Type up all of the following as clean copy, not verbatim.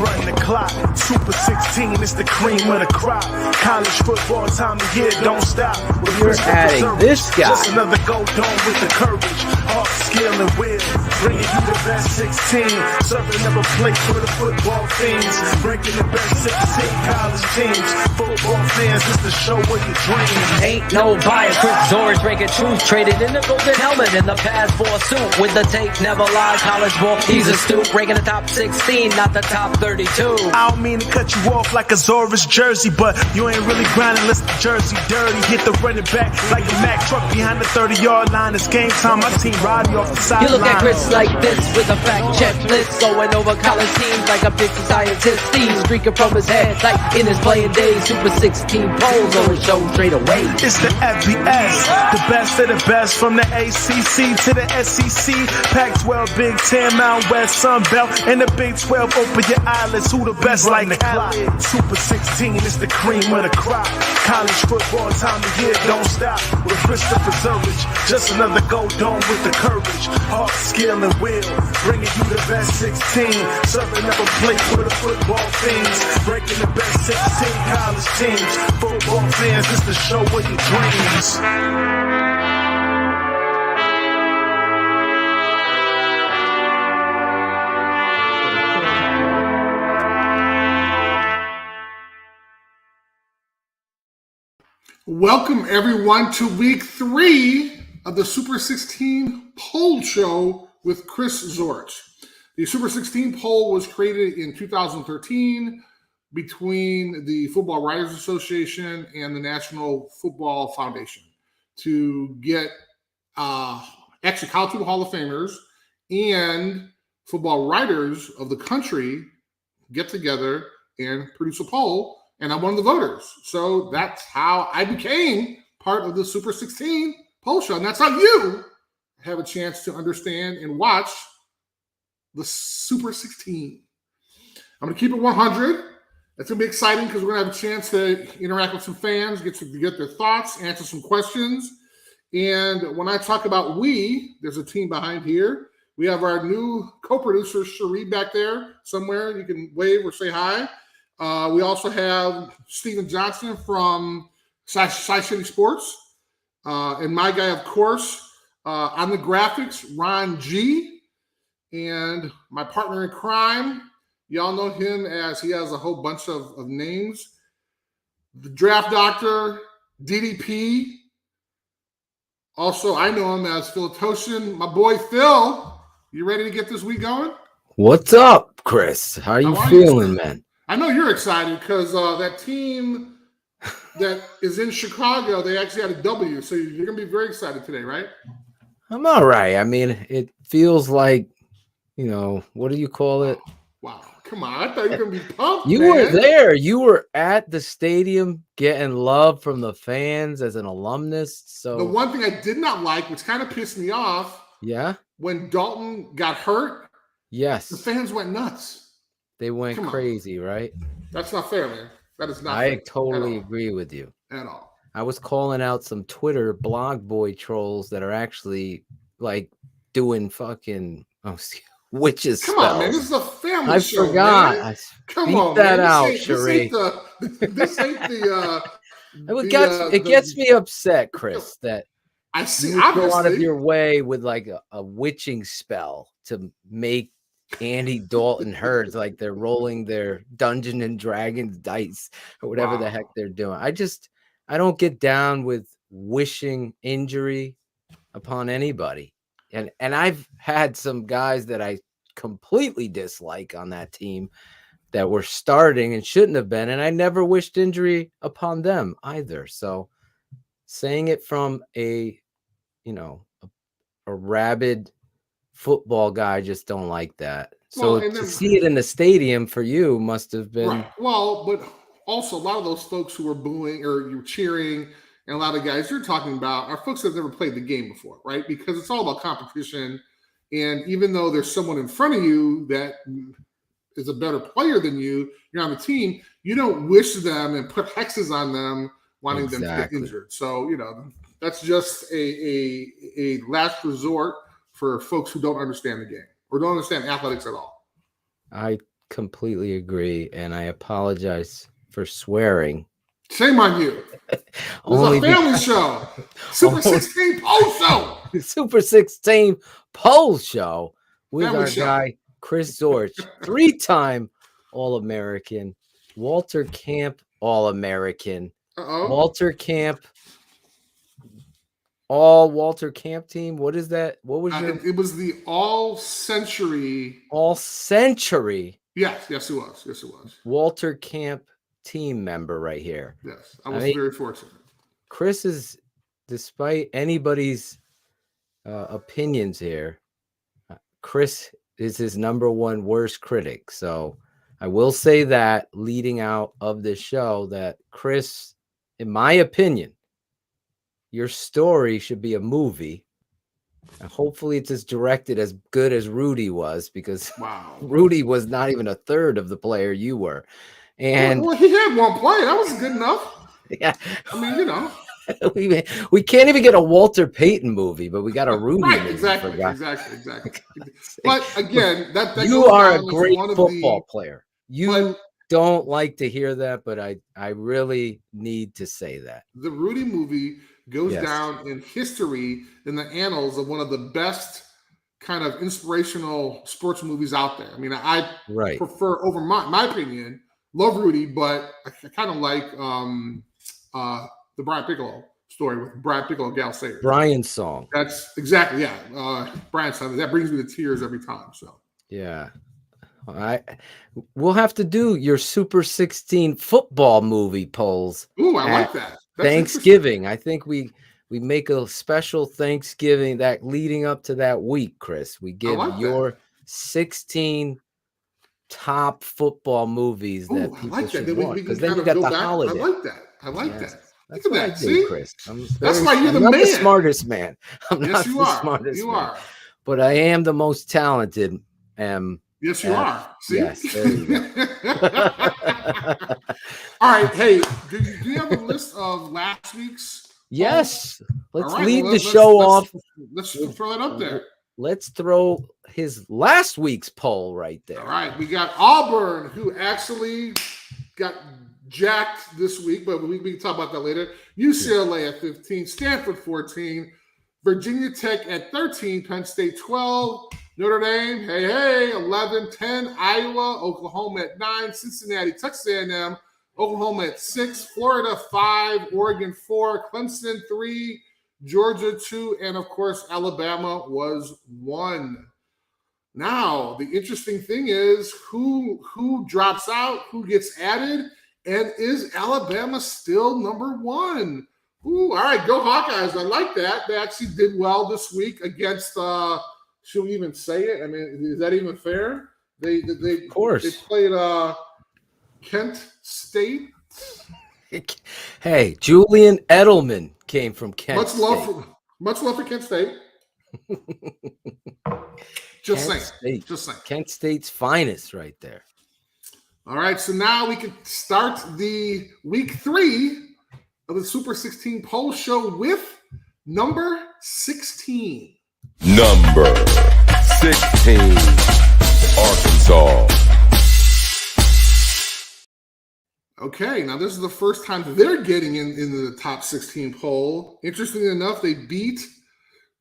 run the clock. Super 16 is the cream of the crop. College football time of year, don't stop. You're adding this guy. Just another go dome with the courage, heart, skill, and will. Bringing you the best 16. Serving up a plate for the football fiends. Breaking the best 16 college teams. Football fans, it's the show of your dreams. Ain't no bias, Chris Zorich breaking truth. Traded in the golden helmet in the past for a suit. With the tape, never lies. College ball, he's a stoop. Breaking the top 16, not the top 32. I don't mean to cut you off like a Zorich jersey, but you ain't really grinding unless the jersey dirty. Hit the running back like a Mack truck behind the 30-yard line. It's game time. My team riding off the sideline. You look at Chris like this with a fact checklist, going over college teams like a 50 scientist. Steve streaking from his head like in his playing days. Super 16 polls on the show straight away. It's the FBS, the best of the best from the ACC to the SEC. Pac-12, Big 10, Mountain West, Sun Belt, and the Big 12. Open your eyelids. Who the best like the clock? Super 16 is the cream of the crop. College football time of year, don't stop. With Christopher Zorich, just another go dome with the courage, heart, skill, and will. Bringing you the best 16. Serving up a plate for the football fiends. Breaking the best 16 college teams. Football fans, it's the show of your dreams. Welcome, everyone, to week 3 of the Super 16 poll show with Chris Zorich. The Super 16 poll was created in 2013 between the Football Writers Association and the National Football Foundation to get actually College Football Hall of Famers and football writers of the country get together and produce a poll. And I'm one of the voters. So that's how I became part of the Super 16 poll show. And that's how you have a chance to understand and watch the Super 16. I'm going to keep it 100. It's going to be exciting because we're going to have a chance to interact with some fans, get their thoughts, answer some questions. And when I talk about we, there's a team behind here. We have our new co-producer, Cherie, back there somewhere. You can wave or say hi. We also have Steven Johnson from Sci-City Sports. And my guy, of course, on the graphics, Ron G. And my partner in crime, y'all know him as he has a whole bunch of names. The Draft Doctor, DDP. Also, I know him as Phil Toshin. My boy, Phil. You ready to get this week going? What's up, Chris? How you feeling, man? I know you're excited because that team that is in Chicago, they actually had a W. So you're going to be very excited today, right? I'm all right. I mean, it feels like, what do you call it? Wow. Come on. I thought you were going to be pumped, You were there. You were at the stadium getting love from the fans as an alumnus. So the one thing I did not like, which kind of pissed me off, when Dalton got hurt, the fans went nuts. They went crazy, right? That's not fair, man. That is not fair. I totally agree with you. At all. I was calling out some Twitter blog boy trolls that are actually like doing fucking witches spells. Come on, man. This is a family show, forgot. Man. Come on, that man. Out, Cherie. This ain't the it gets me upset, Chris, that I see you go out of your way with like a witching spell to make Andy Dalton hurt, like they're rolling their Dungeons and Dragons dice or whatever the heck they're doing. I don't get down with wishing injury upon anybody. And I've had some guys that I completely dislike on that team that were starting and shouldn't have been, and I never wished injury upon them either. So saying it from a rabid football guy, I just don't like that. So to see it in the stadium for you must have been right. Well, but also a lot of those folks who were booing or you're cheering, and a lot of guys you're talking about are folks that have never played the game before, right? Because it's all about competition. And even though there's someone in front of you that is a better player than you, you're on the team, you don't wish them and put hexes on them wanting them to get injured. So, that's just a last resort for folks who don't understand the game or don't understand athletics at all. I completely agree, and I apologize for swearing. Shame on you. This is Only a family show. Super 16 Poll Show. Super 16 Poll Show with Family our show. guy Chris Zorich, 3-time All-American, Walter Camp All-American, Walter Camp Walter Camp team. What is that? What was your? It was the All-Century. All-Century. Yes, it was. Yes, it was. Walter Camp team member right here. Yes, I was very fortunate. Chris is, despite anybody's opinions here, Chris is his #1 worst critic. So I will say that leading out of this show that Chris, in my opinion, your story should be a movie. And hopefully it's as directed as good as Rudy was, because Rudy was not even a third of the player you were. And well, he had one play. That was good enough. Yeah. I mean, you know. we can't even get a Walter Payton movie, but we got a Rudy movie. Exactly. But again, that you are a great football player. You don't like to hear that, but I really need to say that. The Rudy movie goes down in history in the annals of one of the best kind of inspirational sports movies out there. I mean, I prefer, over my opinion, love Rudy, but I kind of like the Brian Piccolo story with Brian Piccolo, Gal Sayers. Brian's song. That's exactly, Brian's song. That brings me to tears every time. So yeah. We'll have to do your Super 16 football movie polls. Ooh, I like that. That's Thanksgiving. I think we make a special Thanksgiving that leading up to that week, Chris. We give your 16 top football movies that people should watch, because then you got the holiday. I like that. That's what I do, Chris. That's why you're the man. I'm not the smartest man. I'm not the smartest man. You are. But I am the most talented. Yes, you are. See? Yes, there you go. All right. Hey, do you have a list of last week's? Yes. Let's lead the show off. Let's throw it up there. Let's throw his last week's poll right there. All right. We got Auburn, who actually got jacked this week, but we can talk about that later. UCLA at 15, Stanford 14, Virginia Tech at 13, Penn State 12, Notre Dame, 11, 10, Iowa, Oklahoma at 9, Cincinnati, Texas A&M, Oklahoma at 6, Florida 5, Oregon 4, Clemson 3, Georgia 2, and of course, Alabama was 1. Now, the interesting thing is who drops out, who gets added, and is Alabama still #1? Ooh, all right, go Hawkeyes. I like that. They actually did well this week against, should we even say it? I mean, is that even fair? They of course. They played Kent State. Hey, Julian Edelman came from Kent State. Much love for Kent State. Just saying. Kent State's finest right there. All right, so now we can start the week 3 of the Super 16 Poll Show with number 16. Number 16, Arkansas. Okay, now this is the first time they're getting into the top 16 poll. Interestingly enough, they beat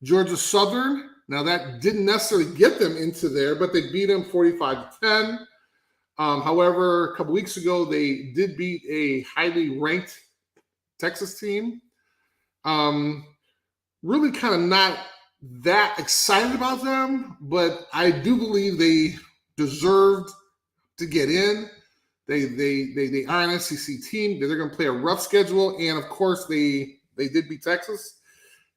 Georgia Southern. Now that didn't necessarily get them into there, but they beat them 45-10. However, a couple weeks ago, they did beat a highly ranked Texas team. Really kind of not that excited about them, but I do believe they deserved to get in. They are an SEC team. They're going to play a rough schedule, and of course, they did beat Texas.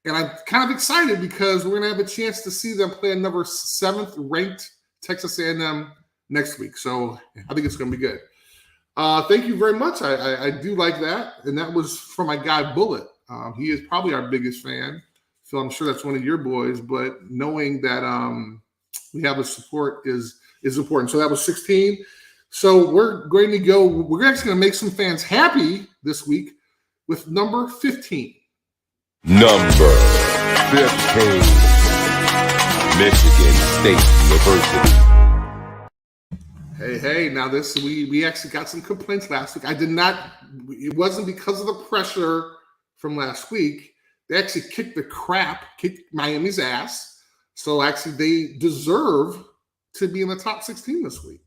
And I'm kind of excited because we're going to have a chance to see them play a number 7th ranked Texas A&M next week. So I think it's going to be good. Thank you very much. I do like that. And that was from my guy Bullet. He is probably our biggest fan. So I'm sure that's one of your boys. But knowing that we have a support is important. So that was 16. So we're going to go. We're actually going to make some fans happy this week with number 15. Number 15, Michigan State University. Hey, now this we actually got some complaints last week. I did not. It wasn't because of the pressure from last week. They actually kicked Miami's ass. So actually, they deserve to be in the top 16 this week.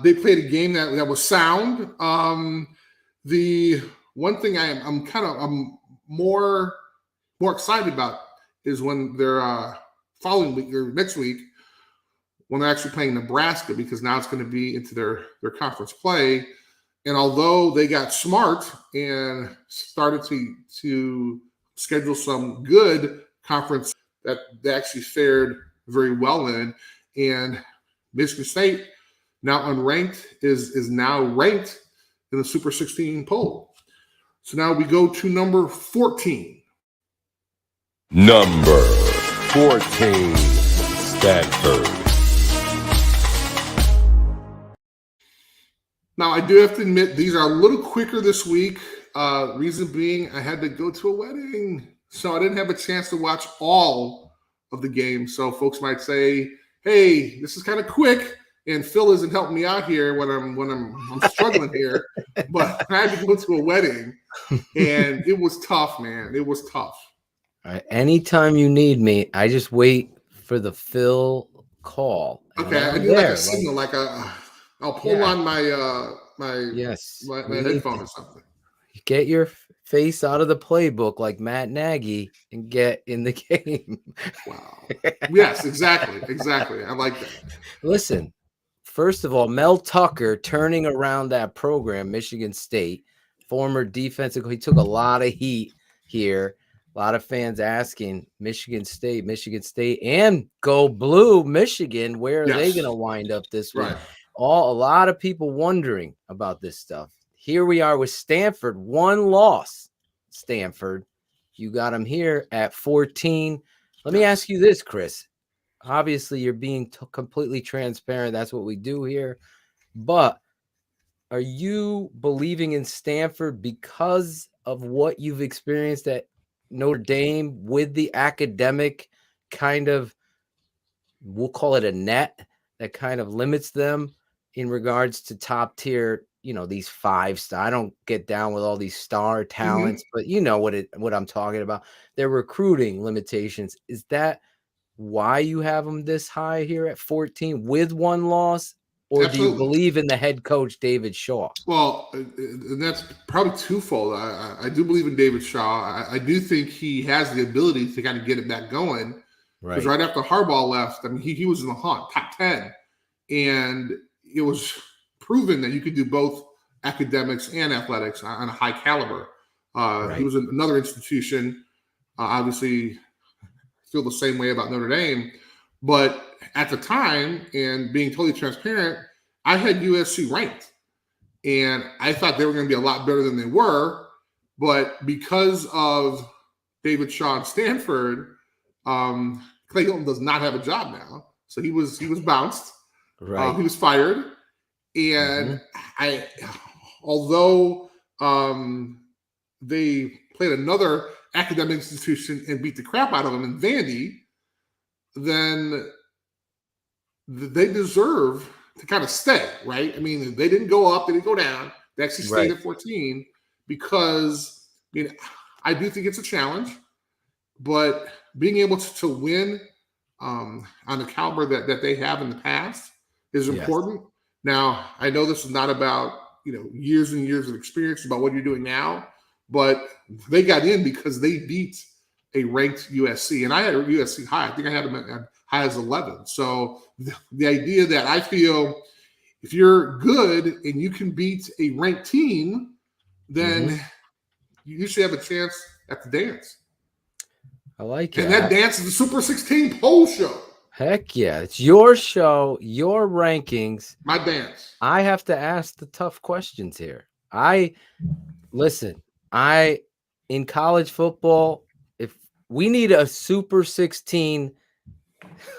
They played a game that was sound. The one thing I'm more excited about is when they're following week or next week when they're actually playing Nebraska, because now it's going to be into their conference play. And although they got smart and started to schedule some good conference that they actually fared very well in, and Michigan State, now unranked, is now ranked in the Super 16 poll. So now we go to number 14. Number 14, Stanford. Now, I do have to admit, these are a little quicker this week. Reason being, I had to go to a wedding, so I didn't have a chance to watch all of the games. So folks might say, hey, this is kind of quick, and Phil isn't helping me out here when I'm struggling here. But I had to go to a wedding, and it was tough, man. It was tough. All right. Anytime you need me, I just wait for the Phil call. Okay, I do like a signal, like I'll pull on my my headphone or something. Get your face out of the playbook like Matt Nagy and get in the game. Wow. Yes, exactly. I like that. Listen, first of all, Mel Tucker turning around that program, Michigan State, former defensive, he took a lot of heat here. A lot of fans asking Michigan State, and go blue Michigan. Where are they going to wind up this week? Right. A lot of people wondering about this stuff. Here we are with Stanford, one loss. Stanford, you got them here at 14. Let me ask you this, Chris. Obviously, you're being completely transparent. That's what we do here. But are you believing in Stanford because of what you've experienced at Notre Dame with the academic kind of, we'll call it a net that kind of limits them in regards to top tier, these 5-star. I don't get down with all these star talents, but you know what I'm talking about. Their recruiting limitations. Is that why you have them this high here at 14 with one loss? Or Absolutely. do you believe in the head coach, David Shaw? Well, and that's probably twofold. I do believe in David Shaw. I do think he has the ability to kind of get it back going. Because right after Harbaugh left, I mean, he was in the hunt, top 10. And it was proven that you could do both academics and athletics on a high caliber. He was in another institution. Obviously, feel the same way about Notre Dame. But at the time, and being totally transparent, I had USC ranked. And I thought they were going to be a lot better than they were. But because of David Shaw and Stanford, Clay Hilton does not have a job now. So he was bounced. Right. He was fired. And although they played another academic institution and beat the crap out of them in Vandy, then they deserve to kind of stay, right? I mean, they didn't go up, they didn't go down. They actually stayed at 14 because, I do think it's a challenge, but being able to win on the caliber that they have in the past is important. Now, I know this is not about, years and years of experience, about what you're doing now, but they got in because they beat a ranked USC. And I had USC high. I think I had them at high as 11. So the idea that I feel if you're good and you can beat a ranked team, then you should have a chance at the dance. I like it. And that dance is the Super 16 poll show. Heck yeah. It's your show, your rankings. My dance. I have to ask the tough questions here. In college football, if we need a Super 16,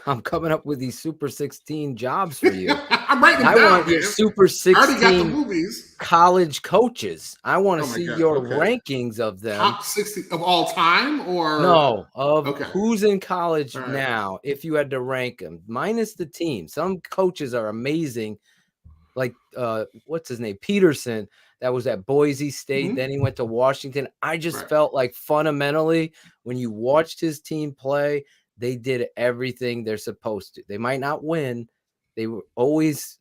I'm coming up with these Super 16 jobs for you. I'm writing them down, I want your Super 16 I already got the movies. College coaches. I want to see your Okay. rankings of them. Top 60 of all time, or No, of who's in college All right. now, if you had to rank them, minus the team. Some coaches are amazing, like what's his name, Peterson, that was at Boise State. Mhm. Then he went to Washington. I just Right. felt like fundamentally, when you watched his team play, they did everything they're supposed to. They might not win. They were always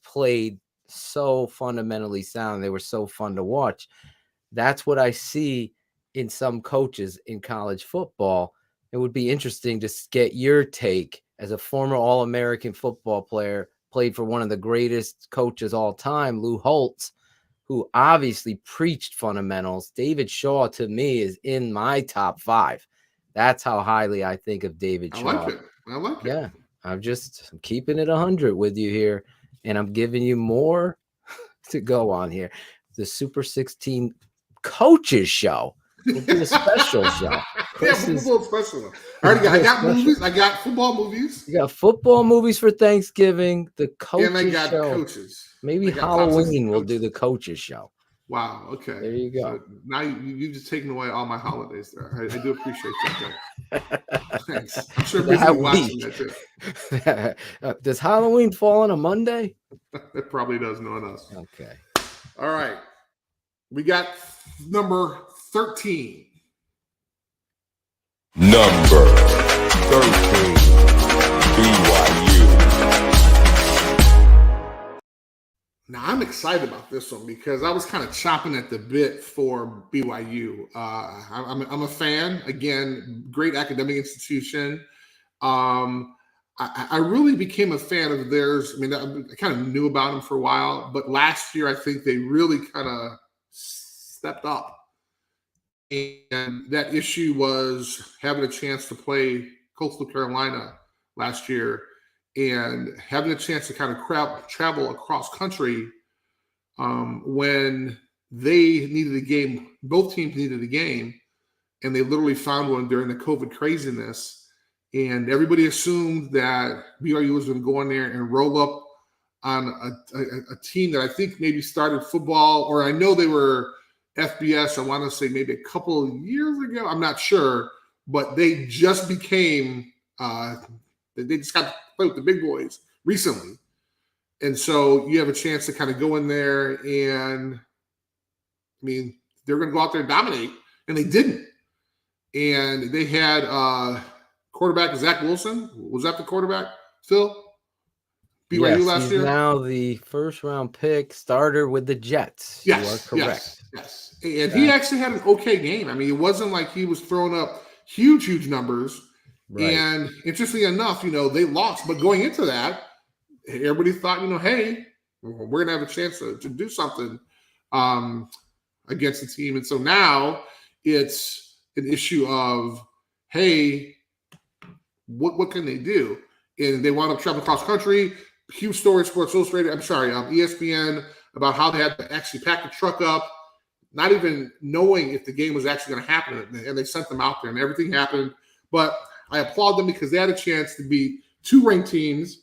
played so fundamentally sound. They were so fun to watch. That's what I see in some coaches in college football. It would be interesting to get your take as a former All-American football player, played for one of the greatest coaches all time, Lou Holtz, who obviously preached fundamentals. David Shaw, to me, is in my top 5. That's how highly I think of David Shaw. I like it. Yeah, I'm keeping it 100 with you here, and I'm giving you more to go on here. The Super 16 Coaches Show. We'll do a special show. Yeah, we'll do a special. I got movies. I got football movies. You got football movies for Thanksgiving. The Coaches and I got Show. coaches. Maybe Halloween we'll do the Coaches Show. Wow. Okay. There you go. So now you've just taken away all my holidays there. I do appreciate that. Thanks. I'm sure people watching that too. Does Halloween fall on a Monday? It probably does, knowing us. Okay. All right. We got number 13. Number 13, BYU. Now, I'm excited about this one because I was kind of chomping at the bit for BYU. I'm a fan. Again, great academic institution. I really became a fan of theirs. I mean, I kind of knew about them for a while, but last year I think they really kind of stepped up. And that issue was having a chance to play Coastal Carolina last year and having a chance to kind of travel across country when they needed a game. Both teams needed a game, and they literally found one during the COVID craziness. And everybody assumed that BYU was going to go in there and roll up on a team that I think maybe started football, or I know they were FBS, I want to say maybe a couple of years ago. I'm not sure, but they just became they just got to play with the big boys recently. And so you have a chance to kind of go in there and, I mean, they're going to go out there and dominate, and they didn't. And they had quarterback Zach Wilson. Was that the quarterback, Phil? BYU last year? Now the first-round pick, starter with the Jets. Yes, you are correct. Yes. And he actually had an okay game. I mean, it wasn't like he was throwing up huge numbers. Right. And interestingly enough, they lost. But going into that, everybody thought, hey, we're going to have a chance to do something against the team. And so now it's an issue of, hey, what can they do? And they wound up traveling across country. Huge story, Sports Illustrated, ESPN, about how they had to actually pack the truck up, not even knowing if the game was actually going to happen. And they sent them out there, and everything happened. But I applaud them because they had a chance to beat 2 ranked teams.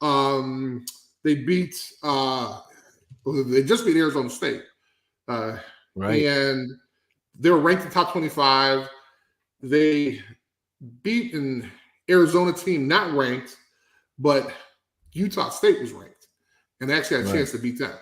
They just beat Arizona State. Right. And they were ranked in the top 25. They beat an Arizona team not ranked, but Utah State was ranked. And they actually had a chance to beat them.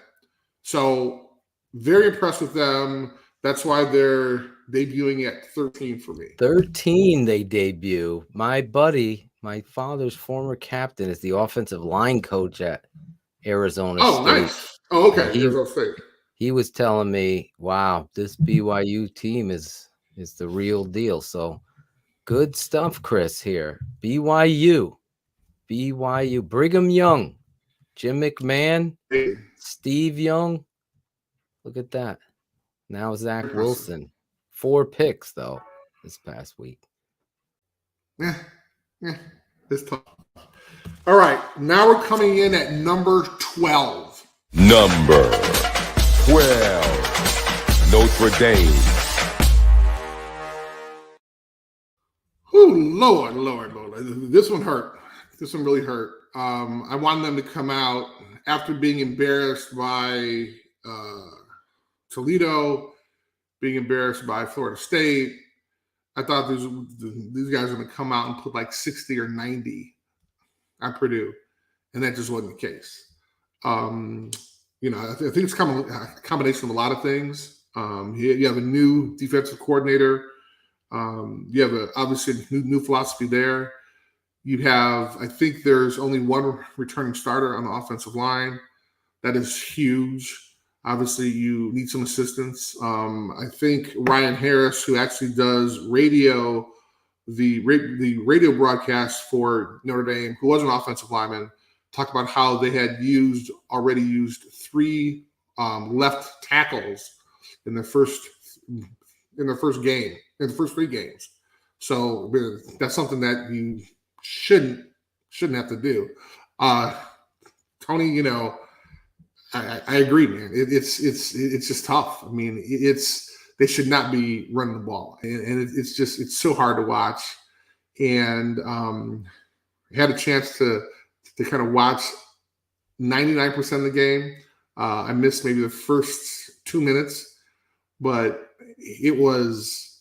So very impressed with them. That's why they're debuting at 13 for me. 13 they debut. My buddy, my father's former captain, is the offensive line coach at Arizona State. Oh, nice. Oh, okay. Arizona State. He was telling me, wow, this BYU team is the real deal. So good stuff, Chris, here. BYU, Brigham Young, Jim McMahon, Steve Young. Look at that. Now Zach Wilson. 4 picks, though, this past week. Yeah, it's tough. All right, now we're coming in at number 12. Number 12, Notre Dame. Oh, Lord. This one hurt. This one really hurt. I wanted them to come out after being embarrassed by Toledo, being embarrassed by Florida State. I thought these guys were going to come out and put like 60 or 90 at Purdue, and that just wasn't the case. I think it's a combination of a lot of things. You have a new defensive coordinator. You have obviously a new philosophy there. You have, I think there's only one returning starter on the offensive line. That is huge. Obviously, you need some assistance. I think Ryan Harris, who actually does the radio broadcast for Notre Dame, who was an offensive lineman, talked about how they had already used 3 left tackles in their first game, in the first 3 games. So that's something that you shouldn't have to do. Tony, I agree, man. It's just tough. I mean, they should not be running the ball, and it's so hard to watch. And I had a chance to kind of watch 99% of the game. I missed maybe the first 2 minutes, but it was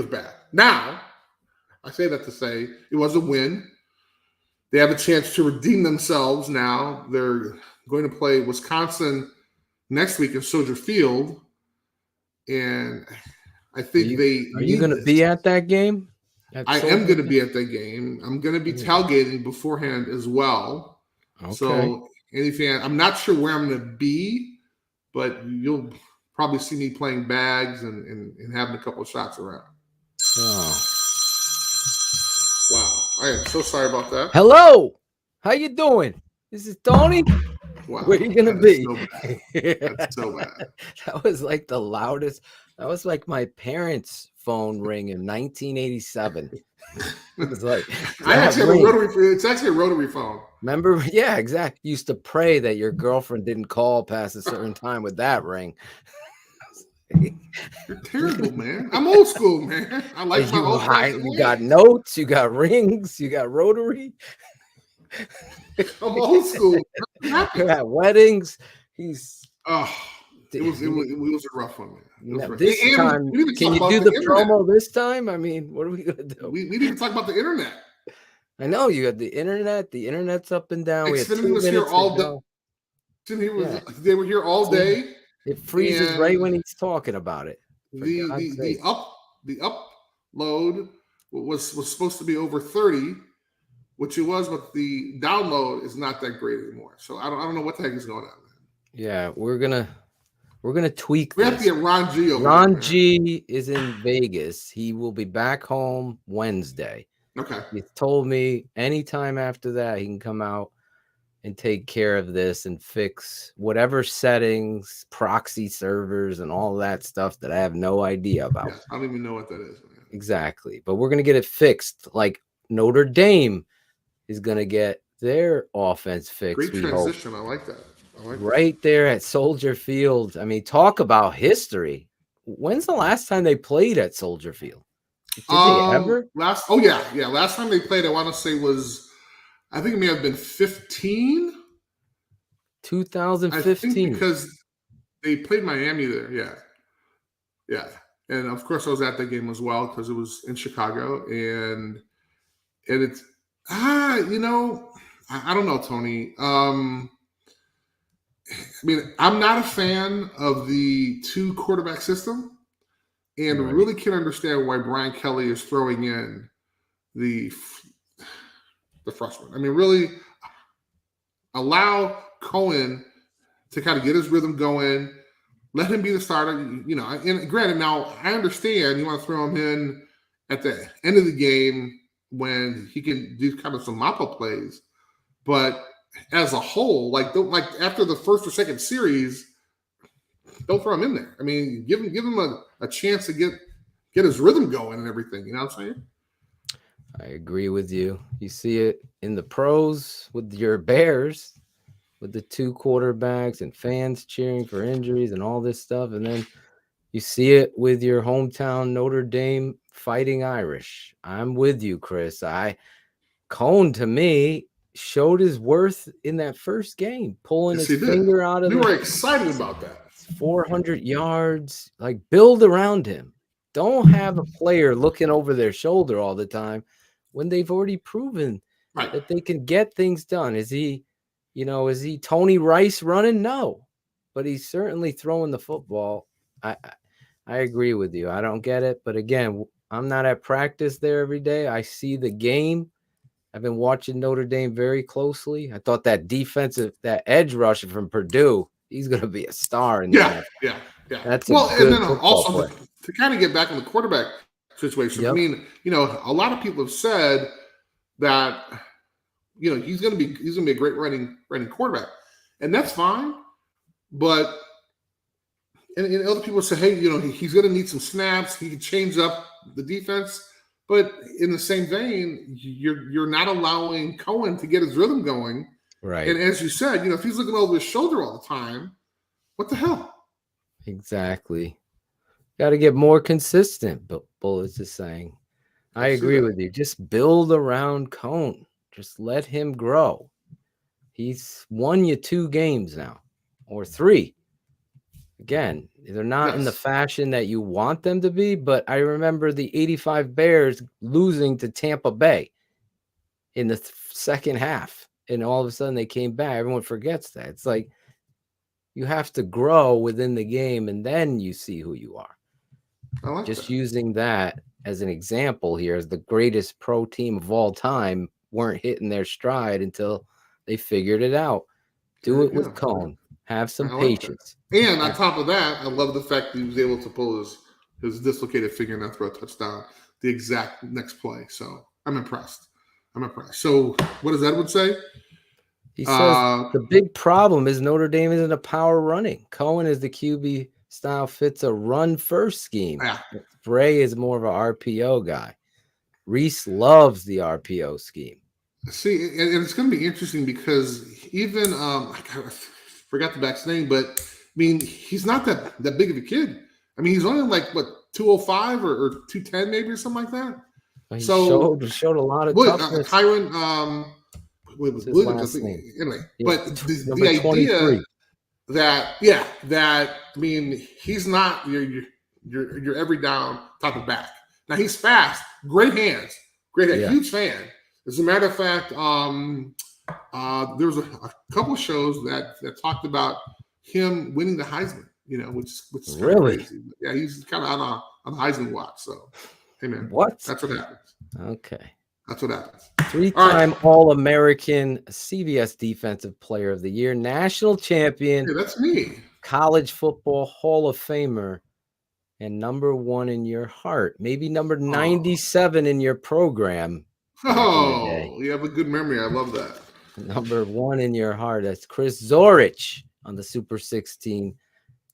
bad. Now, I say that to say it was a win. They have a chance to redeem themselves now. They're going to play Wisconsin next week in Soldier Field, and I think Are you going to be at that game? I am going to be at that game. I'm going to be tailgating beforehand as well. Okay. So any fan, I'm not sure where I'm going to be, but you'll probably see me playing bags and having a couple of shots around. Oh. Wow. I am so sorry about that. Hello. How you doing? This is Tony. Wow. Where are you going to be? So bad. That's so bad. That was like the loudest. That was like my parents' phone ring in 1987. It was like I actually have a rotary. It's actually a rotary phone. Remember? Yeah, exactly. Used to pray that your girlfriend didn't call past a certain time with that ring. You're terrible, man. I'm old school, man. I like my old school. You got notes, you got rings, you got rotary. I'm old school. At weddings, it was a rough one, man. This time, can you do the promo this time? I mean, what are we gonna do? We didn't even talk about the internet. I know you got the internet. The internet's up and down. We had 2 minutes here all day. They were here all day. It freezes right when he's talking about it. The upload was supposed to be over 30, which it was, but the download is not that great anymore. So I don't know what the heck is going on, man. Yeah, we're gonna tweak. We have to get Ron G over Ron there, G is in Vegas. He will be back home Wednesday. Okay. He told me anytime after that he can come out and take care of this and fix whatever settings, proxy servers, and all that stuff that I have no idea about. Yeah, I don't even know what that is, man. Exactly. But we're going to get it fixed. Like Notre Dame is going to get their offense fixed. Great transition. I like that. Right there at Soldier Field. I mean, talk about history. When's the last time they played at Soldier Field? Did they ever? Last time they played, I want to say I think it may have been 2015, 2015. Because they played Miami there. Yeah. And of course I was at that game as well because it was in Chicago. And it's, I don't know, Tony. I mean, I'm not a fan of the 2 quarterback system and really can't understand why Brian Kelly is throwing in the freshman. I mean, really allow Cohen to kind of get his rhythm going. Let him be the starter. And granted, now I understand you want to throw him in at the end of the game when he can do kind of some mop-up plays. But as a whole, don't after the first or second series, don't throw him in there. I mean, give him a chance to get his rhythm going and everything. You know what I'm saying? I agree with you. You see it in the pros with your Bears, with the 2 quarterbacks and fans cheering for injuries and all this stuff. And then you see it with your hometown Notre Dame Fighting Irish. I'm with you, Chris. Cohn, to me, showed his worth in that first game, pulling his finger out of We were excited about that. 400 yards. Like, build around him. Don't have a player looking over their shoulder all the time when they've already proven that they can get things done. Is he, Is he Tony Rice running? No, but he's certainly throwing the football. I agree with you. I don't get it, but again, I'm not at practice there every day. I see the game. I've been watching Notre Dame very closely. I thought that edge rusher from Purdue, he's going to be a star in the NFL. Yeah. That's Well, a good and then football also player. to kind of get back on the quarterback situation. Yep. I mean, a lot of people have said that he's going to be a great running quarterback, and that's fine. But and other people say, hey, he's going to need some snaps. He can change up the defense. But in the same vein, you're not allowing Cohen to get his rhythm going. Right. And as you said, if he's looking over his shoulder all the time, what the hell? Exactly. Got to get more consistent, Bullets is saying. I agree with you. Just build around Cohen. Just let him grow. He's won you 2 games now, or 3. Again, they're not in the fashion that you want them to be, but I remember the 85 Bears losing to Tampa Bay in the second half, and all of a sudden they came back. Everyone forgets that. It's like you have to grow within the game, and then you see who you are. I like Just that. using that as an example here, as the greatest pro team of all time weren't hitting their stride until they figured it out. Do it with Cohen. Have some patience. And on top of that, I love the fact that he was able to pull his dislocated finger and throw a touchdown the exact next play. So I'm impressed. So what does Edward say? He says the big problem is Notre Dame isn't a power running. Cohen is the QB style fits a run first scheme. Yeah. Bray is more of an RPO guy. Reese loves the RPO scheme. See, and it's going to be interesting because even I forgot the back's name, but I mean, he's not that big of a kid. I mean, he's only like 205 or 210 maybe or something like that. He showed a lot of toughness. Kyron, Williams, anyway, but the idea that I mean, he's not your every down type of back. Now he's fast, great hands, huge fan. As a matter of fact, there was a couple of shows that talked about him winning the Heisman. Which is really crazy. Yeah, he's kind of on the Heisman watch. So, hey man, that's what happens. Okay, that's what happens. 3-time All-American, CBS Defensive Player of the Year, national champion. Hey, that's me. College football Hall of Famer, and number 1 in your heart. Maybe number 97 in your program. Oh, you have a good memory. I love that. Number 1 in your heart. That's Chris Zorich on the Super 16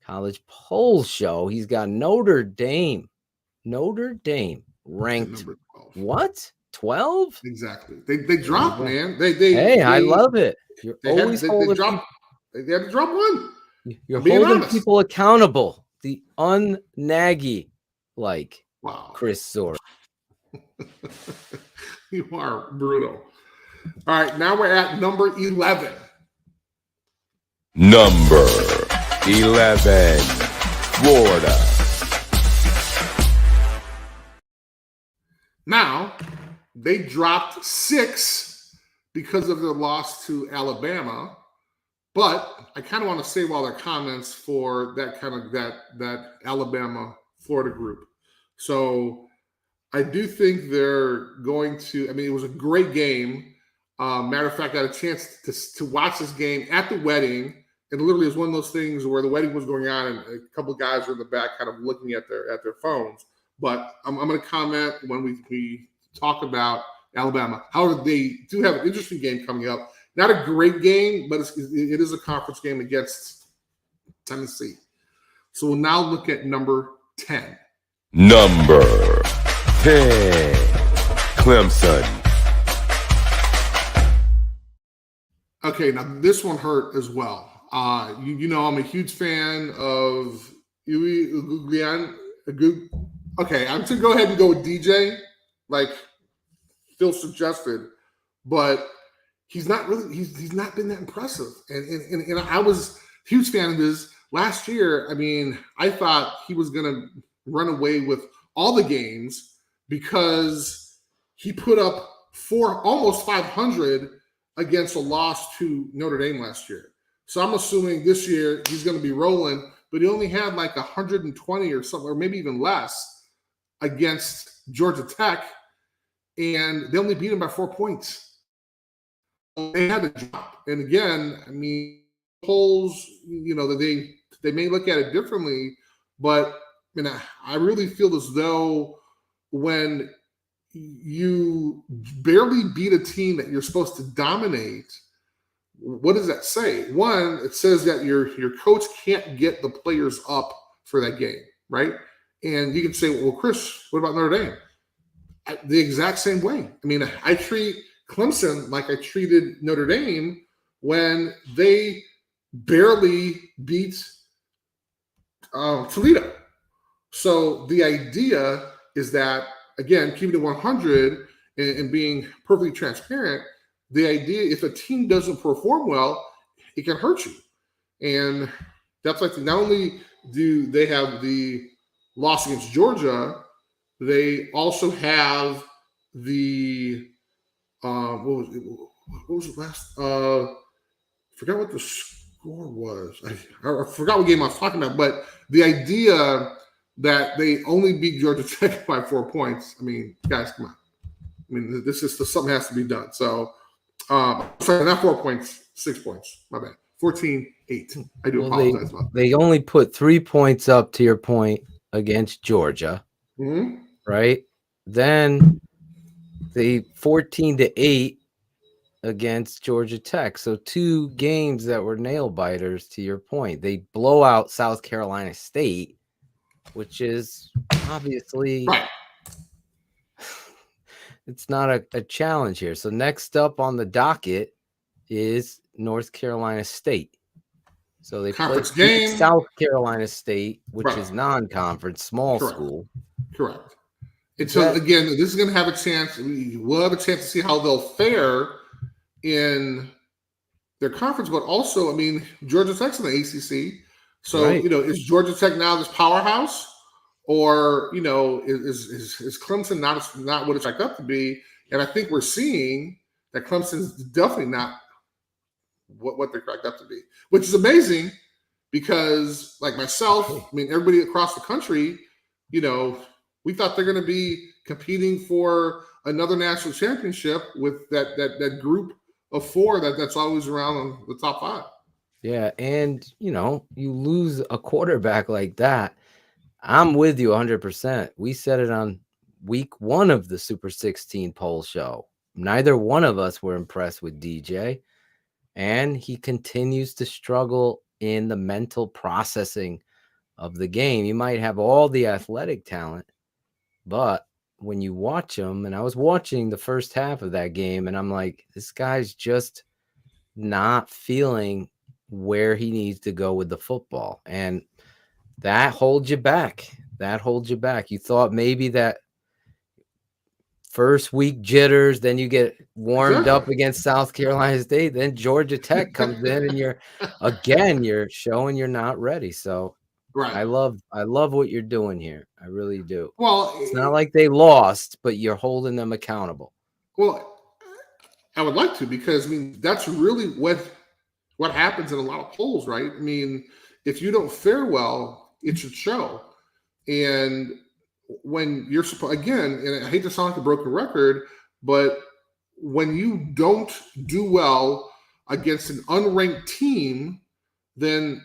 College Poll Show. He's got Notre Dame ranked what? 12? Exactly. They dropped, man. I love it. They had to drop 1. You're holding people accountable. The unnaggy Chris Zorich. You are brutal. All right, now we're at number 11. Number 11, Florida. Now, they dropped 6 because of their loss to Alabama, but I kind of want to save all their comments for that Alabama Florida group. So I do think they're going to. I mean, it was a great game. Matter of fact, I had a chance to watch this game at the wedding. And literally, it was one of those things where the wedding was going on, and a couple of guys were in the back, kind of looking at their phones. But I'm going to comment when we talk about Alabama. However, they do have an interesting game coming up. Not a great game, but it is a conference game against Tennessee. So we'll now look at number 10. Number 10, Clemson. Okay, now this one hurt as well. You know I'm a huge fan of Uwe Uguglian. Okay, I'm going to go ahead and go with DJ, like Phil suggested, but he's not really. He's not been that impressive, and I was a huge fan of his last year. I mean, I thought he was going to run away with all the games because he put up almost 500 against a loss to Notre Dame last year. So I'm assuming this year he's going to be rolling, but he only had like 120 or something, or maybe even less against Georgia Tech, and they only beat him by 4 points. They had to drop. And again, I mean, polls, that they may look at it differently, but I really feel as though when you barely beat a team that you're supposed to dominate, what does that say? One, it says that your coach can't get the players up for that game, right? And you can say, well, Chris, what about Notre Dame? The exact same way. I mean, I treat Clemson like I treated Notre Dame when they barely beat Toledo. So the idea is that, again, keeping it 100 and being perfectly transparent, the idea, if a team doesn't perform well, it can hurt you. And that's like, not only do they have the loss against Georgia, they also have the what was it last? Forgot what the score was. I forgot what game I was talking about. But the idea that they only beat Georgia Tech by 4 points. I mean, guys, come on. I mean, something has to be done. So, sorry, not 4 points, 6 points. My bad. 14-8. I do apologize about that. They only put 3 points up, to your point, against Georgia. Mm-hmm. Right? Then they 14-8 against Georgia Tech. So 2 games that were nail biters, to your point. They blow out South Carolina State, which is obviously right. It's not a challenge here. So next up on the docket is North Carolina State. So they play South Carolina State, which is non-conference, small school. Correct. And so, again, this is going to have a chance. We'll have a chance to see how they'll fare in their conference. But also, I mean, Georgia Tech's in the ACC. So, is Georgia Tech now this powerhouse? Or, is Clemson not what it's cracked up to be? And I think we're seeing that Clemson's definitely not what they're cracked up to be, which is amazing because, like myself, I mean, everybody across the country, we thought they're going to be competing for another national championship with that group of 4 that's always around on the top 5. Yeah, and, you lose a quarterback like that. I'm with you 100%. We said it on week 1 of the Super 16 poll show. Neither one of us were impressed with DJ, and he continues to struggle in the mental processing of the game. You might have all the athletic talent, but when you watch him, and I was watching the first half of that game, and I'm like, this guy's just not feeling where he needs to go with the football. And that holds you back. You thought maybe that first week jitters, then you get warmed up against South Carolina State, then Georgia Tech comes in, and you're showing you're not ready. So I love what you're doing here. I really do. Well, it's not like they lost, but you're holding them accountable. Well, I would like to, because I mean, that's really what happens in a lot of polls, right? I mean, if you don't fare well, it should show. And when you're again, and I hate to sound like a broken record, but when you don't do well against an unranked team, then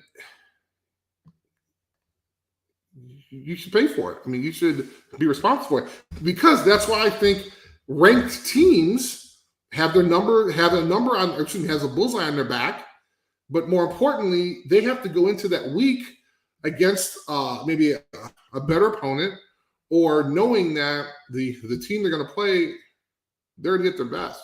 you should pay for it. I mean, you should be responsible for it, because that's why I think ranked teams have a bullseye on their back. But more importantly, they have to go into that week against maybe a better opponent, or knowing that the team they're going to play, they're going to get their best.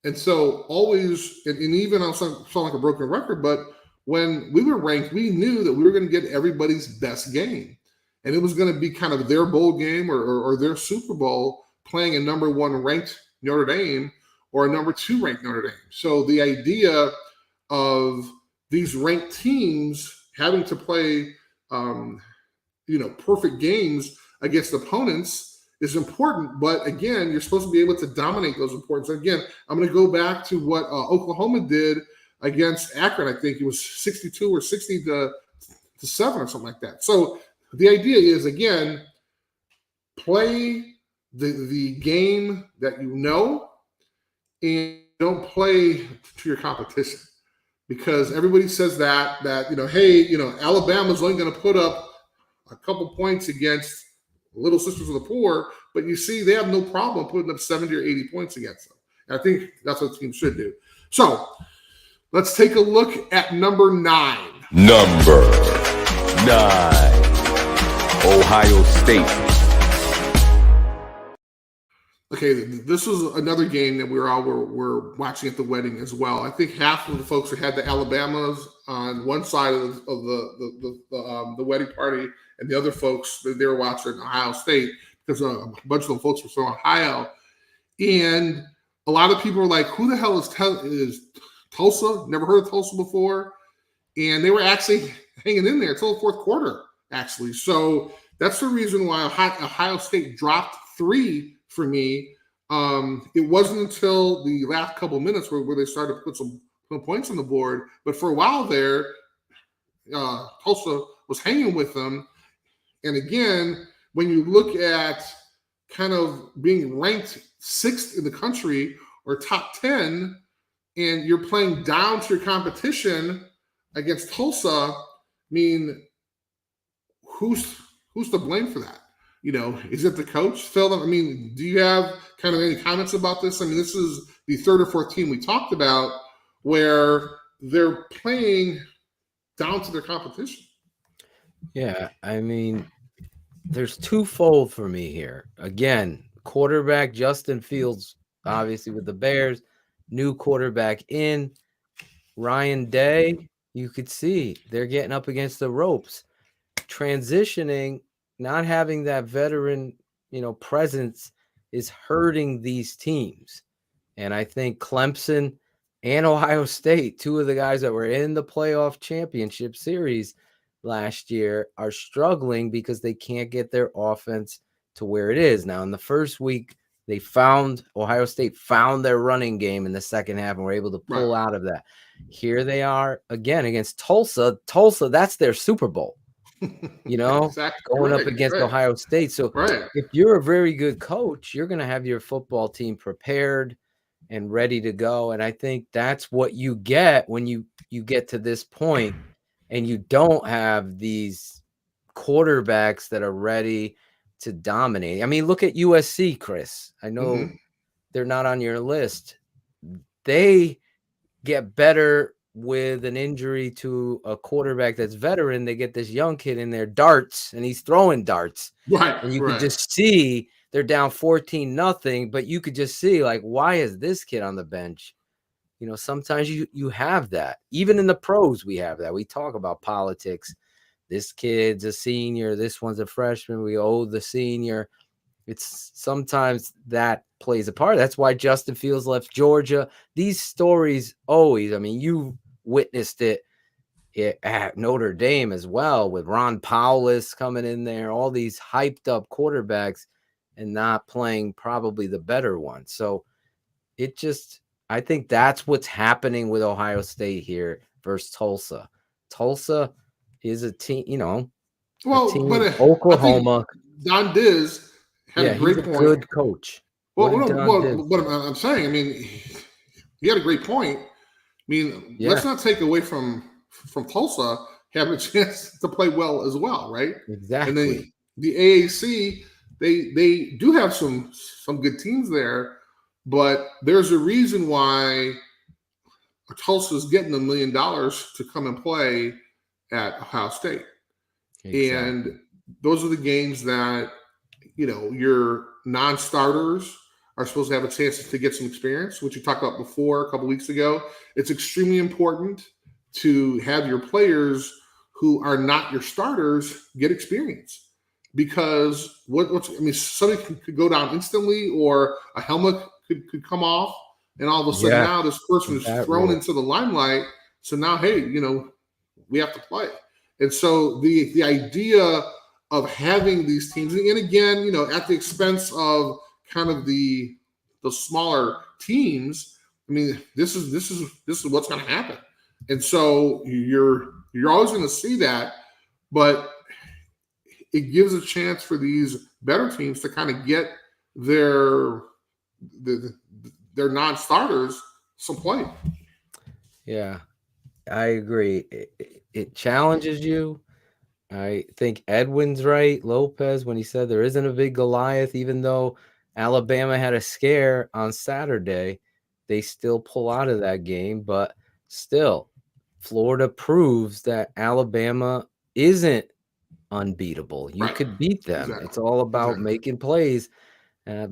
And so always, and even I'll sound like a broken record, but when we were ranked, we knew that we were going to get everybody's best game. And it was going to be kind of their bowl game or their Super Bowl, playing a number 1 ranked Notre Dame or a number 2 ranked Notre Dame. So the idea of these ranked teams having to play, perfect games against opponents is important, but again, you're supposed to be able to dominate those important. So again, I'm going to go back to what Oklahoma did against Akron. I think it was 62 or 60 to 7 or something like that. So the idea is, again, play the game that you know and don't play to your competition. Because everybody says that hey, Alabama's only going to put up a couple points against Little Sisters of the Poor, but you see they have no problem putting up 70 or 80 points against them. And I think that's what teams should do. So let's take a look at number 9. Number 9, Ohio State. Okay, this was another game that we were watching at the wedding as well. I think half of the folks who had the Alabamas on one side of the wedding party, and the other folks, they were watching Ohio State, because a bunch of them folks were from Ohio. And a lot of people were like, who the hell is Tulsa? Never heard of Tulsa before. And they were actually hanging in there until the fourth quarter, actually. So that's the reason why Ohio State dropped 3 for me. It wasn't until the last couple of minutes where they started to put some points on the board. But for a while there, Tulsa was hanging with them. And again, when you look at kind of being ranked 6th in the country or top 10, and you're playing down to your competition against Tulsa, I mean, who's to blame for that? Is it the coach, Phil? I mean, do you have kind of any comments about this? I mean, this is the 3rd or 4th team we talked about where they're playing down to their competition. Yeah, I mean, there's twofold for me here. Again, quarterback Justin Fields, obviously with the Bears, new quarterback in Ryan Day. You could see they're getting up against the ropes, transitioning. Not having that veteran, presence is hurting these teams. And I think Clemson and Ohio State, 2 of the guys that were in the playoff championship series last year, are struggling because they can't get their offense to where it is. Now, in the first week, Ohio State found their running game in the second half and were able to pull out of that. Here they are again against Tulsa. Tulsa, that's their Super Bowl. Exactly. Going up against Ohio State. So if you're a very good coach, you're going to have your football team prepared and ready to go. And I think that's what you get when you get to this point and you don't have these quarterbacks that are ready to dominate. I mean, look at USC, Chris. I know they're not on your list. They get better with an injury to a quarterback that's veteran. They get this young kid in there, darts, and he's throwing darts. Right. And you could just see they're down 14-0, but you could just see, like, why is this kid on the bench? Sometimes you have that. Even in the pros, we have that. We talk about politics. This kid's a senior. This one's a freshman. We owe the senior. It's sometimes that plays a part. That's why Justin Fields left Georgia. These stories always, I mean, you witnessed it at Notre Dame as well, with Ron Powlus coming in there, all these hyped up quarterbacks and not playing probably the better one. So I think that's what's happening with Ohio State here versus Tulsa. Tulsa is a team, but Oklahoma. Don Diz had a great point. Good coach. What I'm saying, I mean, he had a great point. I mean, let's not take away from Tulsa having a chance to play well as well, right? Exactly. And then the AAC, they do have some good teams there, but there's a reason why Tulsa's getting $1 million to come and play at Ohio State. Exactly. And those are the games that, your non-starters are supposed to have a chance to get some experience, which you talked about before a couple weeks ago. It's extremely important to have your players who are not your starters get experience, because somebody could go down instantly, or a helmet could come off, and all of a sudden now this person is thrown into the limelight. So now, hey, we have to play. And so the idea of having these teams, and again, at the expense of kind of the smaller teams. I mean, this is what's going to happen, and so you're always going to see that, but it gives a chance for these better teams to kind of get their non-starters some play. Yeah, I agree. It challenges you. I think Edwin's right, Lopez, when he said there isn't a big Goliath, even though Alabama had a scare on Saturday, they still pull out of that game. But still, Florida proves that Alabama isn't unbeatable. You Right. could beat them. Exactly. It's all about making plays.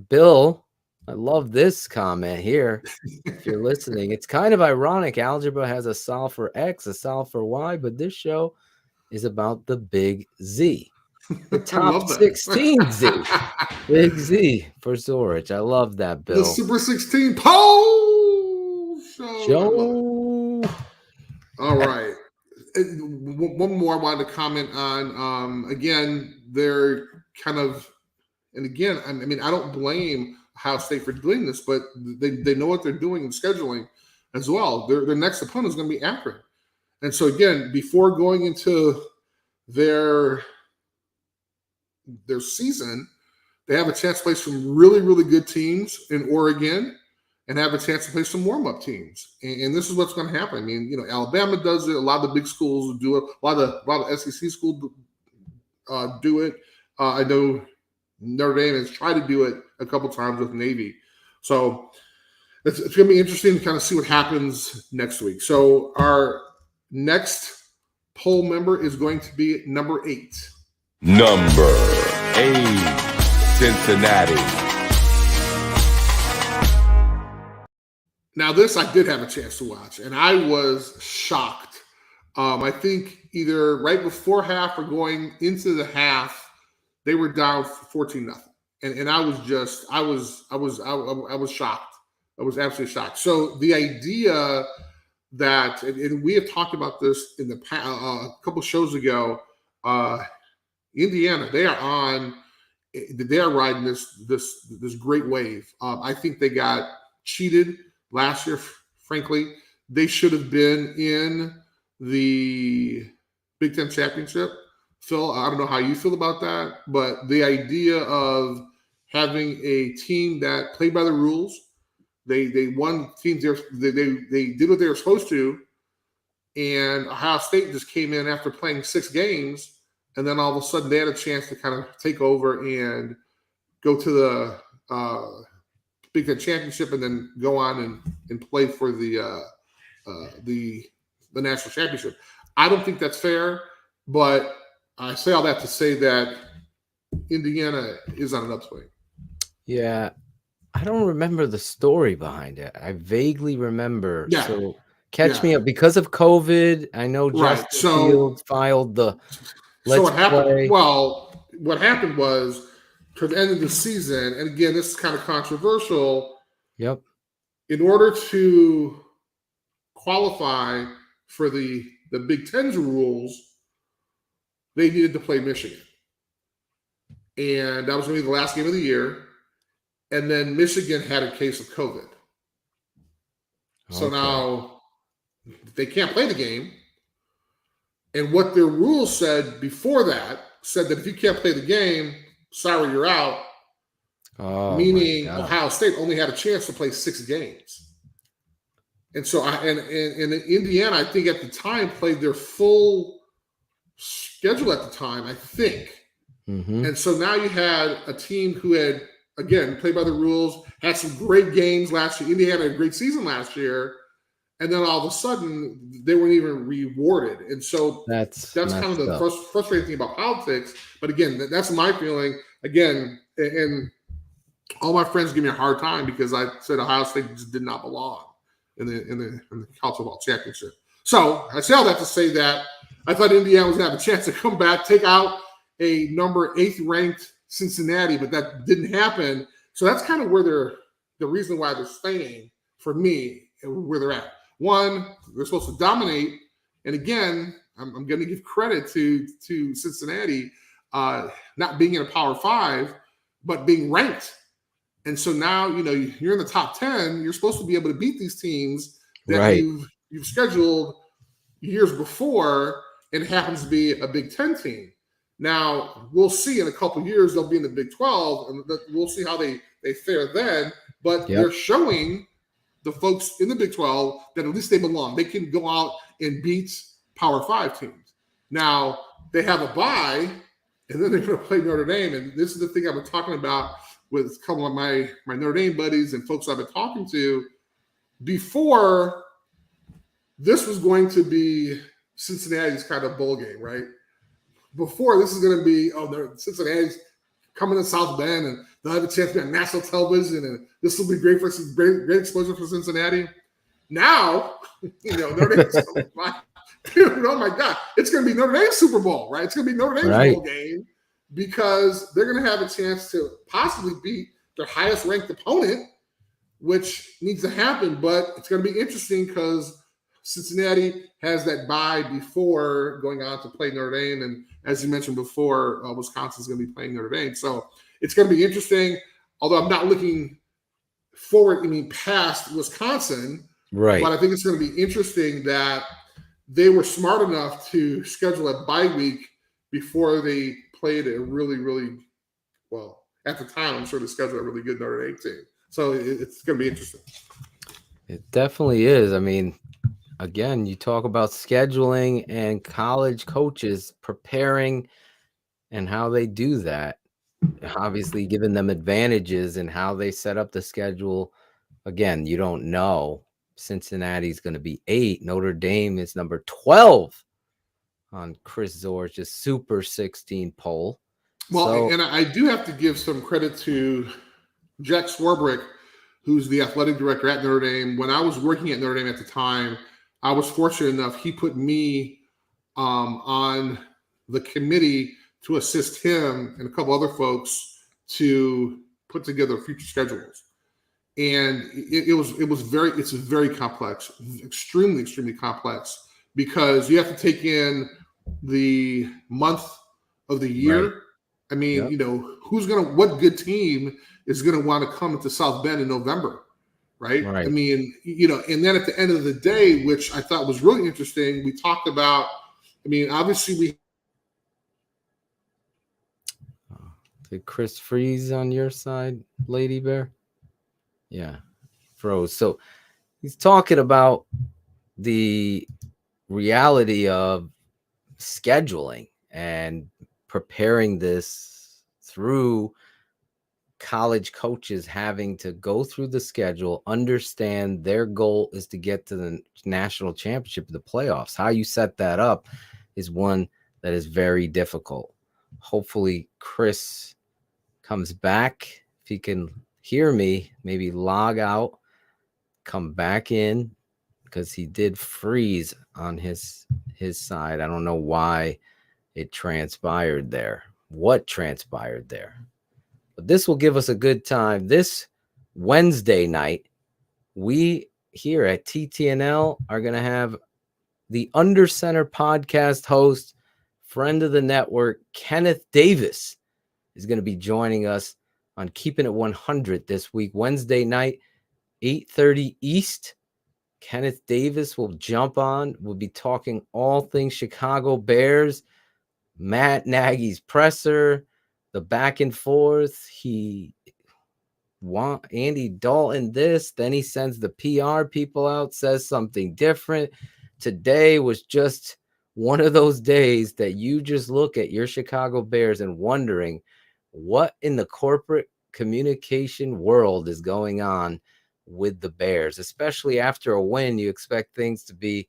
Bill, I love this comment here. If you're listening, it's kind of ironic. Algebra has a solve for X, a solve for Y, but this show is about the big Z, the top 16 Z. Big Z for Zorich. I love that, Bill. The Super 16 poll show. All right. One more I wanted to comment on. Again, they're kind of, and again, I mean, I don't blame Ohio State for doing this, but they know what they're doing in scheduling as well. Their next opponent is going to be Akron. And so again, before going into their season, they have a chance to play some really, really good teams in Oregon and have a chance to play some warm-up teams. And this is what's going to happen. I mean, Alabama does it. A lot of the big schools do it. A lot of the SEC schools do it. I know Notre Dame has tried to do it a couple times with Navy. So it's going to be interesting to kind of see what happens next week. So our next poll member is going to be number 8. Number 8, Cincinnati. Now, this I did have a chance to watch, and I was shocked. I think either right before half or going into the half, they were down 14-0, and I was shocked. I was absolutely shocked. So the idea that, and we have talked about this in the past, a couple shows ago. Indiana, they are riding this great wave. I think they got cheated last year. Frankly, they should have been in the Big Ten championship. Phil, I don't know how you feel about that, but the idea of having a team that played by the rules, they won teams. They did what they were supposed to, and Ohio State just came in after playing 6 games. And then all of a sudden, they had a chance to kind of take over and go to the Big Ten championship, and then go on and play for the national championship. I don't think that's fair, but I say all that to say that Indiana is on an upswing. Yeah, I don't remember the story behind it. I vaguely remember. Yeah. So catch me up. Because of COVID, I know Justin Fields filed the. So what happened? Well, what happened was, toward the end of the season, and again, this is kind of controversial. Yep. In order to qualify for the Big Ten's rules, they needed to play Michigan, and that was going to be the last game of the year. And then Michigan had a case of COVID, so now they can't play the game. And what their rules said before that said that if you can't play the game, sorry, you're out. Meaning Ohio State only had a chance to play 6 games. And so, and Indiana, I think at the time, played their full schedule at the time, I think. Mm-hmm. And so now you had a team who had, again, played by the rules, had some great games last year. Indiana had a great season last year. And then all of a sudden, they weren't even rewarded. And so that's kind of the frustrating thing about politics. But again, that's my feeling. Again, and all my friends give me a hard time because I said Ohio State just did not belong in the college football championship. So I say all that to say that I thought Indiana was going to have a chance to come back, take out a number 8th ranked Cincinnati, but that didn't happen. So that's kind of where the reason why they're staying for me and where they're at. One, they're supposed to dominate. And again, I'm going to give credit to Cincinnati. not being in a Power 5, but being ranked. And so now, you're in the top 10. You're supposed to be able to beat these teams that Right. you've scheduled years before, and it happens to be a Big 10 team. Now, we'll see in a couple of years, they'll be in the Big 12, and we'll see how they fare then. But they're showing the folks in the Big 12 that at least they belong. They can go out and beat Power 5 teams. Now, they have a bye, and then they're going to play Notre Dame. And this is the thing I've been talking about with a couple of my Notre Dame buddies and folks I've been talking to. Before, this was going to be Cincinnati's kind of bowl game, right? Before, this is going to be, Cincinnati's coming to South Bend, and they'll have a chance to be on national television, and this will be great for great exposure for Cincinnati. Now, Notre Dame's dude, oh my God, it's going to be Notre Dame's Super Bowl, right? It's going to be Notre Dame's bowl game, because they're going to have a chance to possibly beat their highest ranked opponent, which needs to happen. But it's going to be interesting because Cincinnati has that bye before going on to play Notre Dame. And as you mentioned before, Wisconsin's going to be playing Notre Dame. So it's going to be interesting, although I'm not looking forward, past Wisconsin. Right. But I think it's going to be interesting that they were smart enough to schedule a bye week before they played a really, really, well, at the time, I'm sure they scheduled a really good Notre Dame team. So it's going to be interesting. It definitely is. Again, you talk about scheduling and college coaches preparing and how they do that, obviously giving them advantages in how they set up the schedule. Again, you don't know. Cincinnati's going to be 8. Notre Dame is number 12 on Chris Zorich's Super 16 poll. Well, and I do have to give some credit to Jack Swarbrick, who's the athletic director at Notre Dame. When I was working at Notre Dame at the time, I was fortunate enough, he put me on the committee to assist him and a couple other folks to put together future schedules. And it's very complex, extremely, extremely complex, because you have to take in the month of the year. Right. What good team is going to want to come to South Bend in November, right? Right. And then at the end of the day, which I thought was really interesting, we talked about, obviously did Chris freeze on your side, Lady Bear? Yeah, froze. So he's talking about the reality of scheduling and preparing this through college coaches having to go through the schedule, understand their goal is to get to the national championship, the playoffs. How you set that up is one that is very difficult. Hopefully Chris comes back. If he can hear me, maybe log out, come back in, because he did freeze on his side. I don't know why it transpired there, what transpired there. But this will give us a good time. This Wednesday night, we here at TTNL are going to have the Under Center podcast host, friend of the network, Kenneth Davis, is going to be joining us on Keeping It 100 this week, Wednesday night, 8:30 East. Kenneth Davis will jump on. We'll be talking all things Chicago Bears, Matt Nagy's presser, the back and forth. He want Andy Dalton this, then he sends the PR people out, says something different. Today was just one of those days that you just look at your Chicago Bears and wondering what in the corporate communication world is going on with the Bears, especially after a win. You expect things to be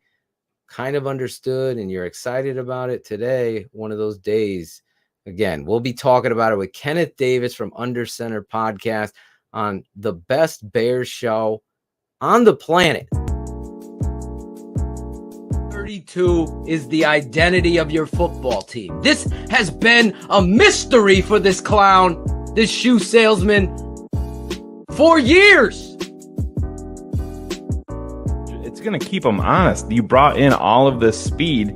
kind of understood and you're excited about it. Today, one of those days. Again, we'll be talking about it with Kenneth Davis from Under Center podcast on the best Bears show on the planet. 32 is the identity of your football team. This has been a mystery for this clown, this shoe salesman, for years. It's going to keep them honest. You brought in all of this speed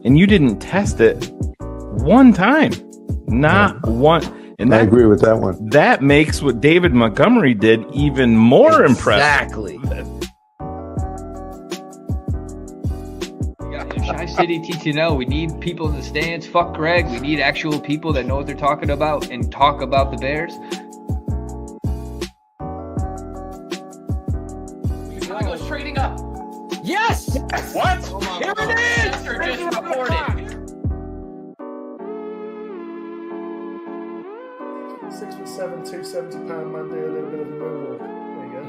and you didn't test it one time. Not one. And I that, agree with that one. that makes what David Montgomery did even more impressive. Exactly. Shy City TTNL, we need people in the stands. Fuck Greg. We need actual people that know what they're talking about and talk about the Bears. I go trading up. Yes. What? Here it is. Or just reported. 6'7", 270-pound man do a little bit of a moonwalk. There you go.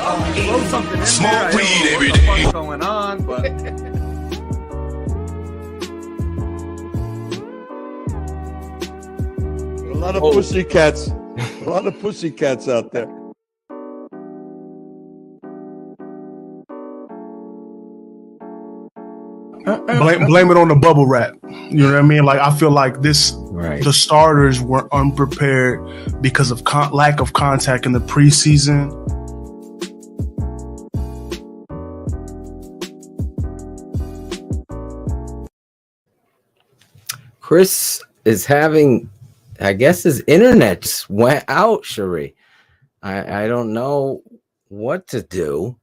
Throw something in Smoke there. weed I don't know every what the day. fuck's going on, but A lot of pussycats. A lot of pussycats out there. blame it on the bubble wrap. You know what I mean? Like I feel like this. Right. The starters were unprepared because of lack of contact in the preseason. Chris is having, I guess his internet just went out, Cherie. I don't know what to do.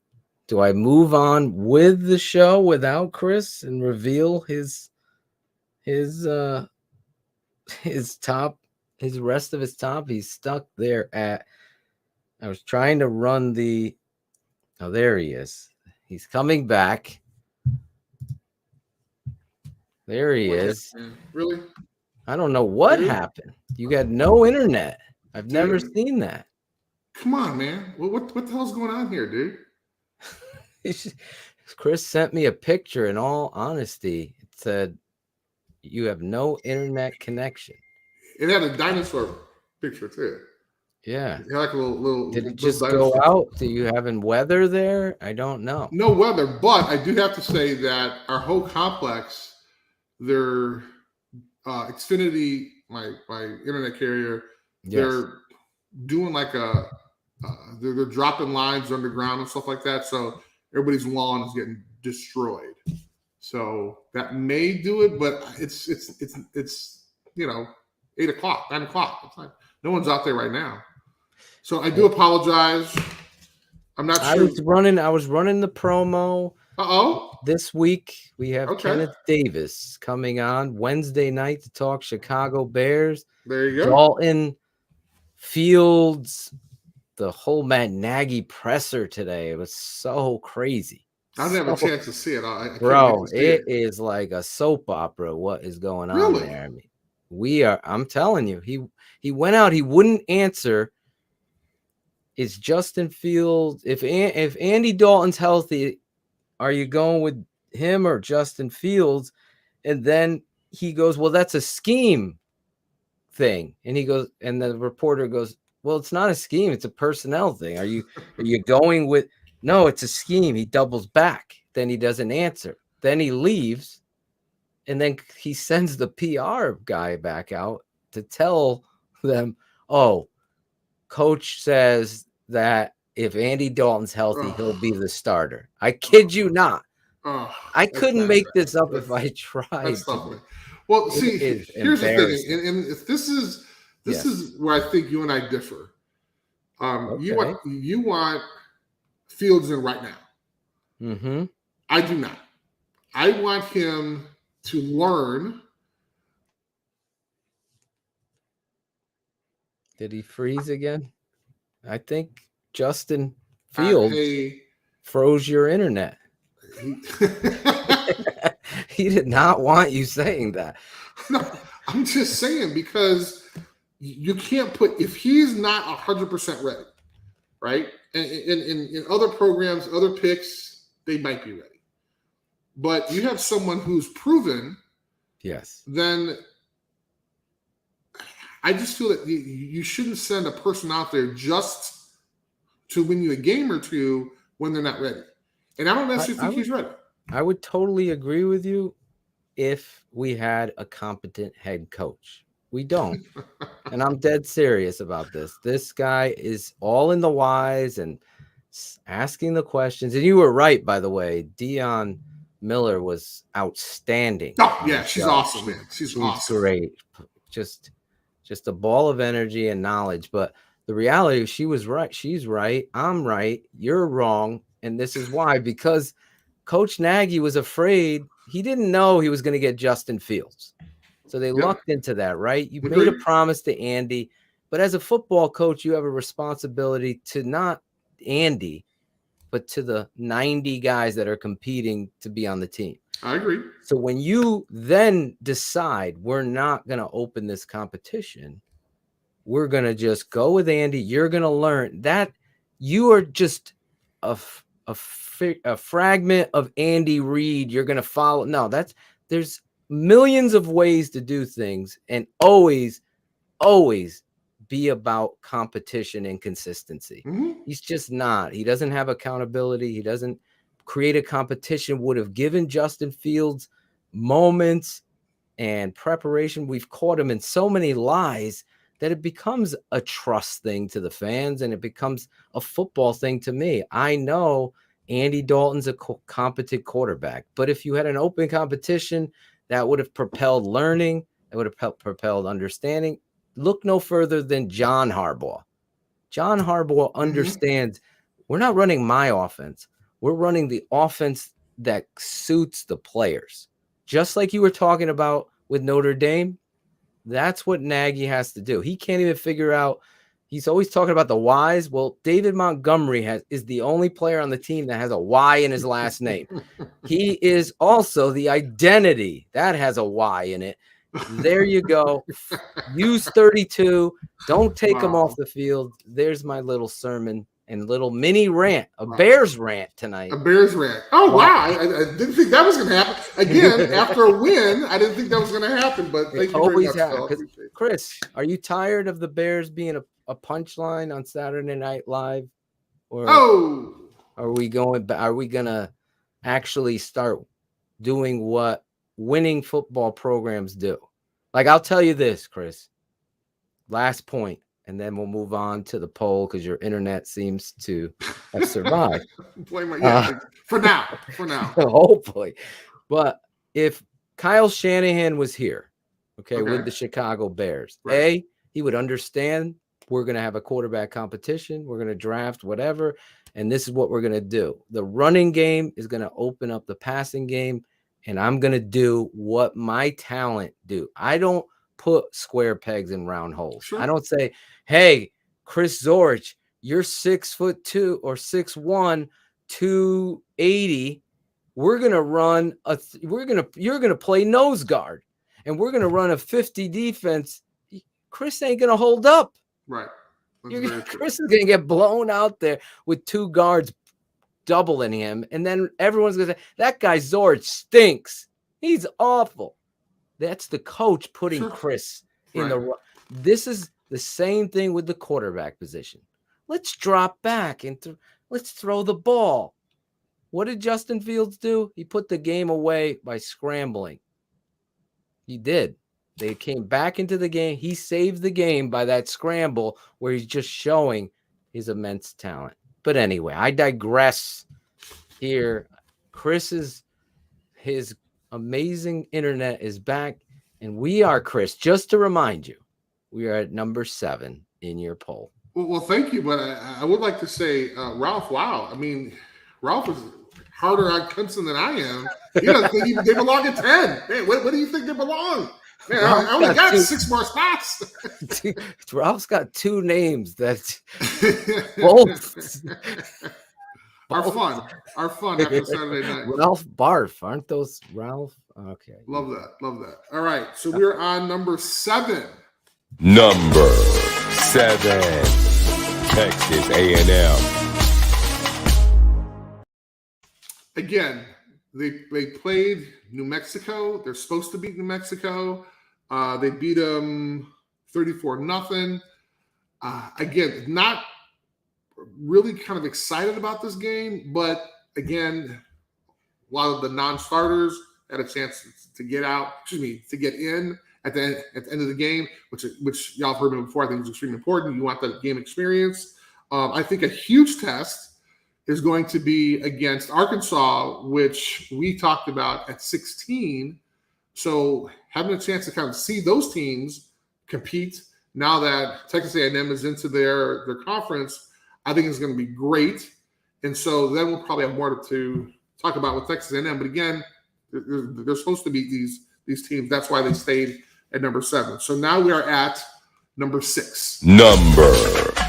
Do I move on with the show without Chris and reveal his top, his rest of his top? He's stuck there at, I was trying to run the, oh, there he is. He's coming back. There he is. Really? I don't know what happened. You got no internet. I've never Dude. seen that. Come on, man. What the hell's going on here, dude? Chris sent me a picture. In all honesty, it said you have no internet connection. It had a dinosaur picture too. Yeah. It had like a little. Did it little just dinosaur. go out? Do you having weather there? I don't know. No weather, but I do have to say that our whole complex, their Xfinity, my internet carrier, Yes. they're doing like they're dropping lines underground and stuff like that. So everybody's lawn is getting destroyed. So that may do it, but it's 8:00, 9:00. It's like no one's out there right now. So I do apologize. I'm not sure. I was running the promo. This week we have Kenneth Davis coming on Wednesday night to talk Chicago Bears. There you go. Dalton, Fields, the whole Matt Nagy presser today. It was so crazy. I didn't have a chance to see it. I can't Bro, wait to see it is like a soap opera. What is going on Really? there? I mean, I'm telling you, he went out, he wouldn't answer. Is Justin Fields, if Andy Dalton's healthy, are you going with him or Justin Fields? And then he goes, well, that's a scheme thing. And he goes, and the reporter goes, well, it's not a scheme, it's a personnel thing. Are you going with, no, it's a scheme. He doubles back, then he doesn't answer, then he leaves, and then he sends the PR guy back out to tell them, oh, coach says that if Andy Dalton's healthy, he'll be the starter. I kid you not. I couldn't make this up if I tried. Well, see, here's the embarrassing. thing, and if this is where I think you and I differ. You want Fields in right now. Mm-hmm. I do not. I want him to learn. Did he freeze again? I think Justin Fields froze your internet. He did not want you saying that. No, I'm just saying because you can't put, if he's not 100% ready, right? And in other programs, other picks, they might be ready. But you have someone who's proven, yes, then I just feel that you shouldn't send a person out there just to win you a game or two when they're not ready. And I don't necessarily think he's ready. I would totally agree with you if we had a competent head coach. We don't. And I'm dead serious about this. This guy is all in the whys and asking the questions. And you were right, by the way. Dion Miller was outstanding. Oh, yeah, she's awesome, man. She's awesome. Great. Just a ball of energy and knowledge. But the reality is she was right. She's right. I'm right. You're wrong. And this is why, because Coach Nagy was afraid. He didn't know he was going to get Justin Fields. So they lucked into that, right? You made a promise to Andy, but as a football coach, you have a responsibility to not Andy, but to the 90 guys that are competing to be on the team. I agree. So when you then decide we're not going to open this competition, we're going to just go with Andy. You're going to learn that you are just a fragment of Andy Reid. You're going to follow. No, there's millions of ways to do things, and always be about competition and consistency. He's just not. He doesn't have accountability. He doesn't create a competition. Would have given Justin Fields moments and preparation. We've caught him in so many lies that it becomes a trust thing to the fans, and it becomes a football thing to me. I know Andy Dalton's a competent quarterback, but if you had an open competition, that would have propelled learning. It would have propelled understanding. Look no further than John Harbaugh. John Harbaugh understands we're not running my offense. We're running the offense that suits the players. Just like you were talking about with Notre Dame, that's what Nagy has to do. He can't even figure out. He's always talking about the Y's. Well, David Montgomery is the only player on the team that has a Y in his last name. He is also the identity that has a Y in it. There you go. Use 32. Don't take him off the field. There's my little sermon and little mini rant, a Bears rant tonight. A Bears rant. Oh, wow. I didn't think that was going to happen. Again, after a win, I didn't think that was going to happen, but thank you very much. Chris, are you tired of the Bears being a punchline on Saturday Night Live? Or are we going to actually start doing what winning football programs do? Like, I'll tell you this, Chris. Last point, and then we'll move on to the poll because your internet seems to have survived. For now. Hopefully. But if Kyle Shanahan was here, with the Chicago Bears, he would understand we're going to have a quarterback competition. We're going to draft whatever, and this is what we're going to do. The running game is going to open up the passing game, and I'm going to do what my talent do. I don't put square pegs in round holes. Sure. I don't say, hey, Chris Zorich, you're 6'2" or 6'1", 280. We're going to run you're going to play nose guard, and we're going to run a 50 defense. Chris ain't going to hold up. Right. Chris is going to get blown out there with two guards doubling him. And then everyone's going to say, that guy Zorich stinks. He's awful. That's the coach putting Chris in the – this is the same thing with the quarterback position. Let's drop back and let's throw the ball. What did Justin Fields do? He put the game away by scrambling. He did. They came back into the game. He saved the game by that scramble where he's just showing his immense talent. But anyway, I digress here. His amazing internet is back. And we are, Chris, just to remind you, we are at number 7 in your poll. Well, thank you. But I would like to say, Ralph, wow. I mean, Ralph is harder on Clemson than I am. He doesn't think they belong at 10. Man, what do you think they belong? Man, I only got 6 more spots. Ralph's got 2 names that both are fun after Saturday night. Ralph Barf, aren't those Ralph? Okay. Love that. All right, so we're on number 7. Number 7, Texas A&M. Again, they played New Mexico. They're supposed to beat New Mexico. They beat them 34-0. Again, not really kind of excited about this game, but again, a lot of the non-starters had a chance to get in at the end of the game, which y'all have heard me before. I think is extremely important. You want that game experience. I think a huge test is going to be against Arkansas, which we talked about at 16. So having a chance to kind of see those teams compete now that Texas A&M is into their conference, I think it's going to be great. And so then we'll probably have more to talk about with Texas A&M. But again, they're supposed to beat these teams. That's why they stayed at number 7. So now we are at number 6. Number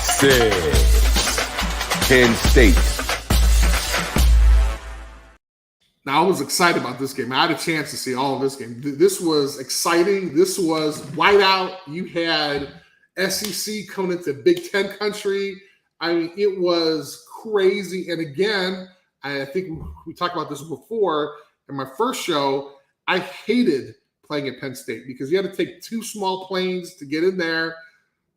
6, Penn State. Now, I was excited about this game. I had a chance to see all of this game. This was exciting. This was whiteout. You had SEC coming into Big Ten country. I mean, it was crazy. And again, I think we talked about this before in my first show. I hated playing at Penn State because you had to take 2 small planes to get in there.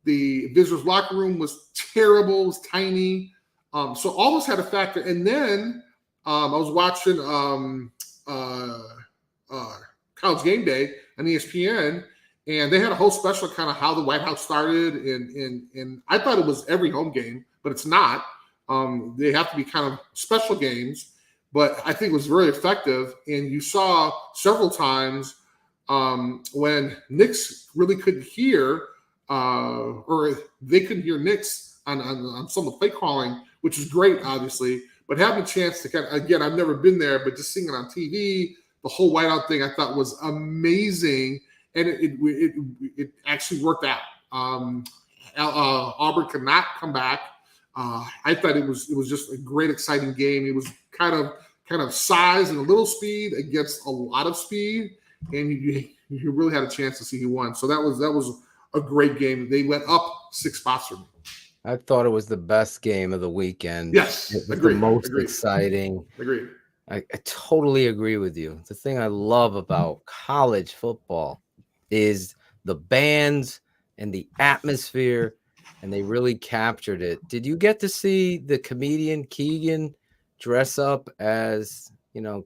The visitors' locker room was terrible. It was tiny. So all this had a factor. And then I was watching College Game Day on ESPN, and they had a whole special kind of how the White House started. And I thought it was every home game, but it's not. They have to be kind of special games, but I think it was very effective. And you saw several times when Knicks really couldn't hear, or they couldn't hear Knicks on some of the play calling, which is great, obviously. But having a chance to kind of, again, I've never been there, but just seeing it on TV, the whole whiteout thing I thought was amazing. And it actually worked out. Auburn could not come back. I thought it was just a great, exciting game. It was kind of size and a little speed against a lot of speed, and you really had a chance to see who won. So that was a great game. They went up 6 spots for me. I thought it was the best game of the weekend. Yes, it was the most exciting. Agreed. I totally agree with you. The thing I love about college football is the bands and the atmosphere, and they really captured it. Did you get to see the comedian Keegan dress up as,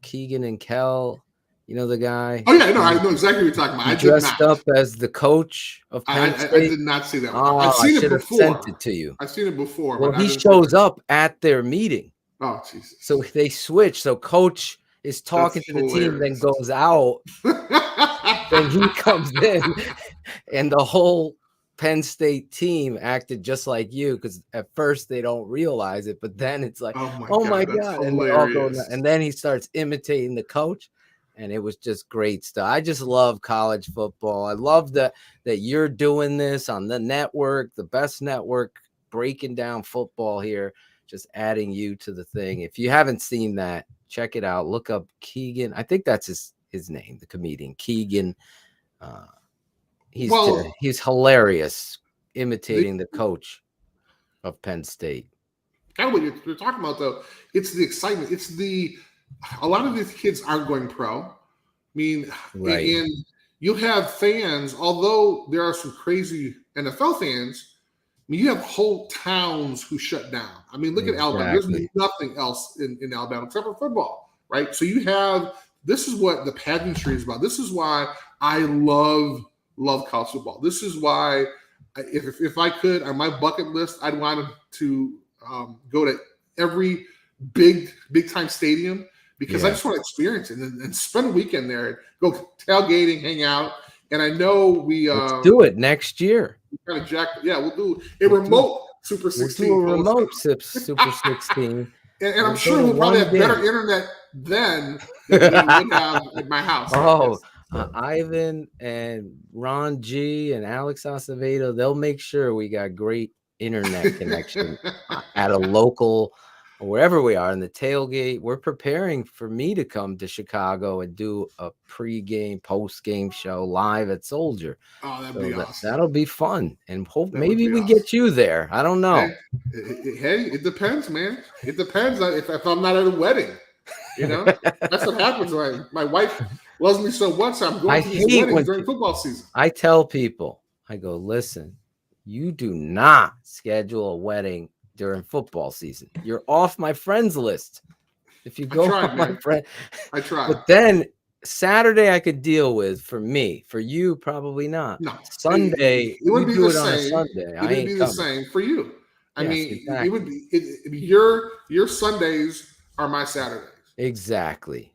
Keegan and Kel? You know the guy? Oh, yeah, I know exactly what you're talking about. He dressed up as the coach of Penn State. I did not see that one. Oh, I've seen it before. Sent it to you. I've seen it before. Well, he shows up at their meeting. Oh, Jesus. So they switch. So coach is talking to the team, then goes out. Then he comes in, and the whole Penn State team acted just like you, because at first they don't realize it, but then it's like, oh my God. And they all go, and then he starts imitating the coach. And it was just great stuff. I just love college football. I love that you're doing this on the network, the best network, breaking down football here, just adding you to the thing. If you haven't seen that, check it out. Look up Keegan. I think that's his name, the comedian Keegan. He's hilarious, imitating the coach of Penn State. Kind of what you're talking about, though. It's the excitement. A lot of these kids aren't going pro. I mean, right. And you have fans, although there are some crazy NFL fans, I mean, you have whole towns who shut down. I mean, look at Alabama. There's nothing else in Alabama except for football, right? So this is what the pageantry is about. This is why I love college football. This is why, if I could, on my bucket list, I'd want to go to every big time stadium, because I just want to experience it and spend a weekend there, go tailgating, hang out. And I know let's do it next year. We'll do a remote Super 16. We'll do a remote Super 16. And I'm sure we'll probably have better internet than we would have at my house. Oh, Ivan and Ron G and Alex Acevedo, they'll make sure we got great internet connection at a local, wherever we are in the tailgate. We're preparing for me to come to Chicago and do a pre-game, post-game show live at Soldier. Oh, that'd be awesome. That'll be fun. And maybe we get you there. I don't know. Hey, it depends, man. It depends if I'm not at a wedding. That's what happens. My wife loves me so much. I'm going to these weddings during football season. I tell people, I go, listen, you do not schedule a wedding during football season. You're off my friends list. If you go off my friend, I try. But then Saturday I could deal with. For me, for you, probably not. No. Sunday, it would be do the it same. on a Sunday. It would be the same for you. I Yes, mean, exactly. it would be your Sundays are my Saturdays. Exactly.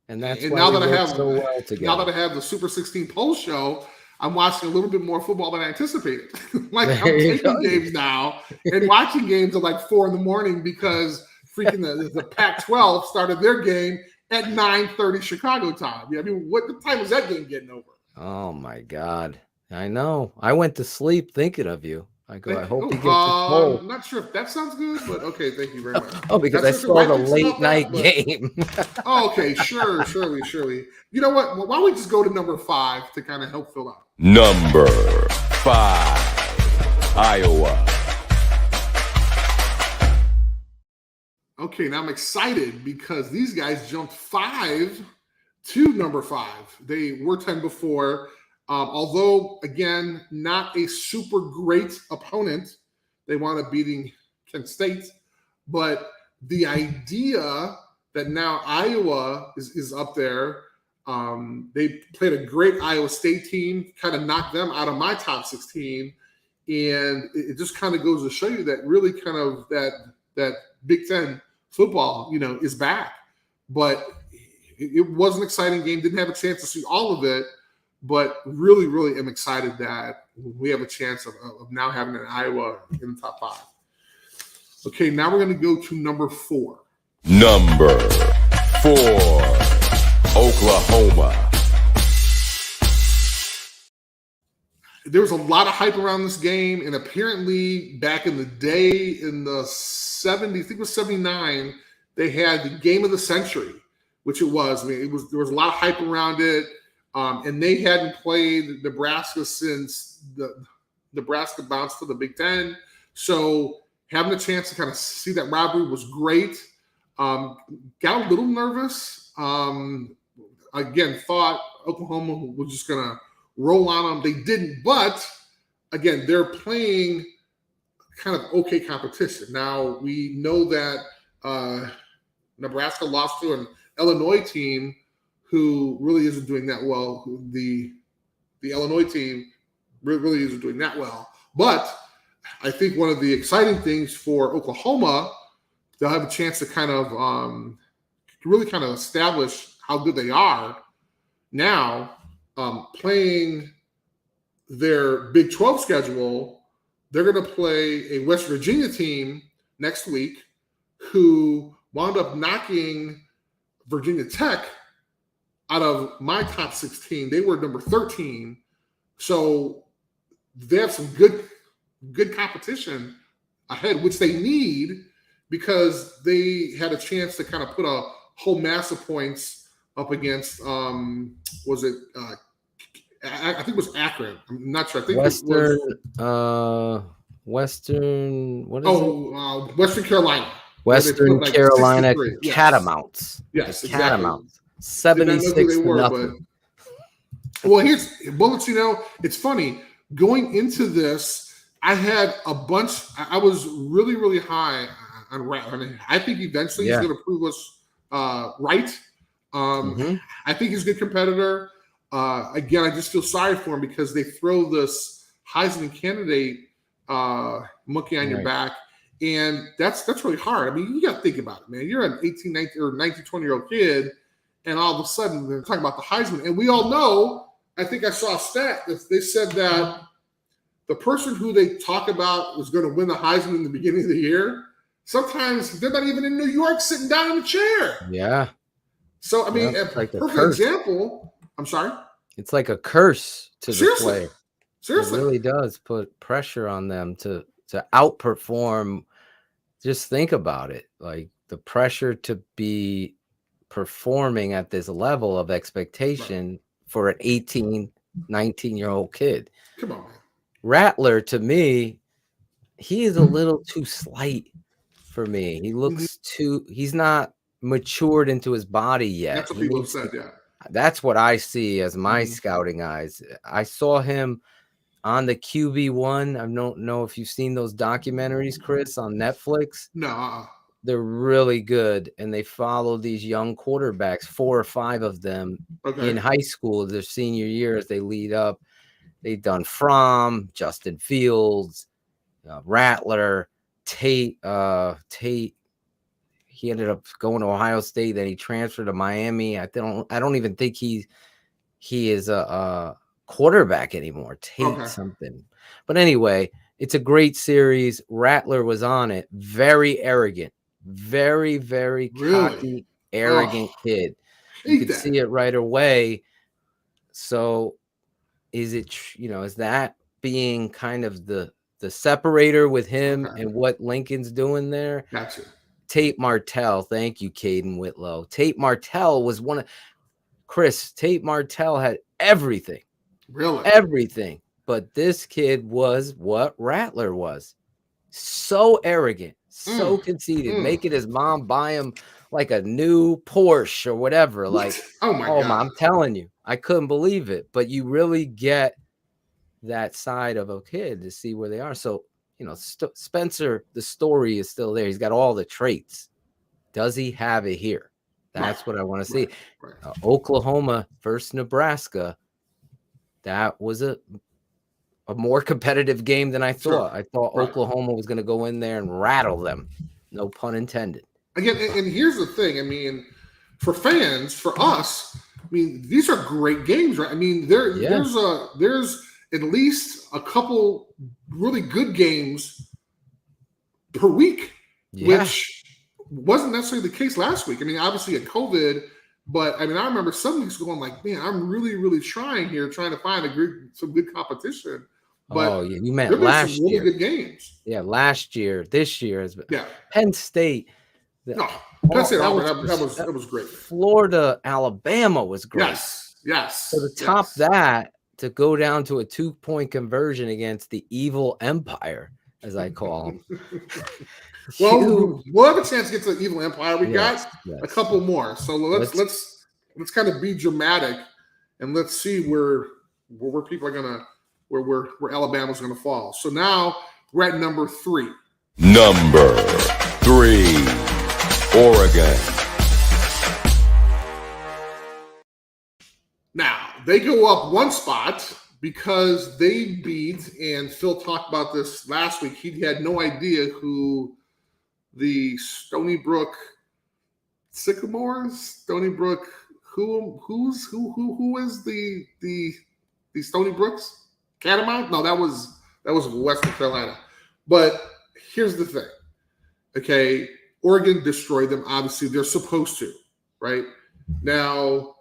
And that's And why now we that I work have so well now together. that I have the Super 16 poll show, I'm watching a little bit more football than I anticipated. Like I'm There you taking go. games now and watching games at like 4 a.m. because freaking the Pac-12 started their game at 9:30 Chicago time. Yeah, I mean, what the time was that game getting over? Oh my God. I know. I went to sleep thinking of you. I go, I Thank hope he you. gets his poll. I'm not sure if that sounds good, but okay, thank you very much. Oh, because Not I sure if the saw wife the thinks late about night that, but game. oh, okay, surely. You know what? Well, why don't we just go to number 5 to kind of help fill out? Number 5, Iowa. Okay, now I'm excited because these guys jumped 5 to number 5. They were 10 before. Although, again, not a super great opponent. They wound up beating Kent State. But the idea that now Iowa is up there, they played a great Iowa State team, kind of knocked them out of my top 16. And it just kind of goes to show you that really kind of that Big Ten football, is back. But it was an exciting game. Didn't have a chance to see all of it, but really, really am excited that we have a chance of now having an Iowa in the top 5. Okay, now we're going to go to number 4. Number 4, Oklahoma. There was a lot of hype around this game, and apparently back in the day, in the 70s, I think it was 79, they had the game of the century, which it was. I mean, there was a lot of hype around it, and they hadn't played Nebraska since Nebraska bounced to the Big Ten. So having a chance to kind of see that rivalry was great. Got a little nervous. Again, thought Oklahoma was just going to roll on them. They didn't, but again, they're playing kind of okay competition. Now, we know that Nebraska lost to an Illinois team who really isn't doing that well. The Illinois team really isn't doing that well. But I think one of the exciting things for Oklahoma, they'll have a chance to kind of really kind of establish how good they are now. Playing their Big 12 schedule, they're going to play a West Virginia team next week who wound up knocking Virginia Tech out of my top 16. They were number 13. So they have some good competition ahead, which they need because they had a chance to kind of put a whole mass of points up against, was it, I think it was Akron. I'm not sure. I think Western, it was, Western, what is it? Western Carolina. Western like Carolina 63. Yes. Catamounts. Yes, The exactly. Catamounts. Did not know who 76 they to were, nothing. Well, let you know, it's funny. Going into this, I had a bunch. I was really, really high on Rat. I mean, I think eventually he's going to prove us right. I think he's a good competitor. Again, I just feel sorry for him because they throw this Heisman candidate monkey on your back, and that's really hard. I mean, you got to think about it, man. You're an 18, 19, or 19, 20-year-old kid, and all of a sudden they're talking about the Heisman. And we all know, I think I saw a stat that they said that the person who they talk about was going to win the Heisman in the beginning of the year, sometimes they're not even in New York sitting down in a chair. Yeah. So, I mean, a like perfect example. I'm sorry? It's like a curse to the player. Seriously. It really does put pressure on them to outperform. Just think about it. Like the pressure to be performing at this level of expectation for an 18, 19-year-old kid. Come on, man. Rattler, to me, he is a little too slight for me. He looks he's not matured into his body yet. That's what people have said, yeah. That's what I see as my scouting eyes. I saw him on the QB1. I don't know if you've seen those documentaries, Chris, on Netflix. No. They're really good, and they follow these young quarterbacks, 4 or 5 of them in high school, their senior year as they lead up. They've done Justin Fields, Rattler, Tate. Tate. He ended up going to Ohio State. Then he transferred to Miami. I don't even think he is a quarterback anymore. Tate something. But anyway, it's a great series. Rattler was on it. Very arrogant. Very, very cocky, arrogant kid. You could see it right away. So is it, is that being kind of the separator with him and what Lincoln's doing there? Gotcha. Tate Martell. Thank you, Caden Whitlow. Tate Martell was Tate Martell had everything. Really? Everything. But this kid was what Rattler was. So arrogant, so conceited, making his mom buy him like a new Porsche or whatever. Like, oh my God. I'm telling you, I couldn't believe it. But you really get that side of a kid to see where they are. So, Spencer, the story is still there. He's got all the traits. Does he have it here? That's what I want to see. Right. Oklahoma versus Nebraska. That was a more competitive game than I thought. I thought Oklahoma was going to go in there and rattle them. No pun intended. Again, and here's the thing. I mean, for fans, for us, I mean, these are great games, right? I mean, there's at least a couple really good games per week, which wasn't necessarily the case last week. I mean, obviously at COVID, but I mean, I remember some weeks going like, man, I'm really, really trying to find some good competition. But you meant last year. Really good games. Yeah, last year. This year has been. Yeah. Penn State. Penn State. That was great. Florida, Alabama was great. Yes. So to top that, to go down to a 2-point conversion against the evil empire, as I call them. Well, we'll have a chance to get to the evil empire. We got a couple more. So let's kind of be dramatic and let's see where people are gonna where Alabama's gonna fall. So now we're at number 3. Number 3, Oregon. Now they go up one spot because they beat, and Phil talked about this last week. He had no idea who the Stony Brook Sycamores, who is the Stony Brooks Catamount? No, that was Western Carolina. But here's the thing. Okay, Oregon destroyed them. Obviously, they're supposed to, right? Now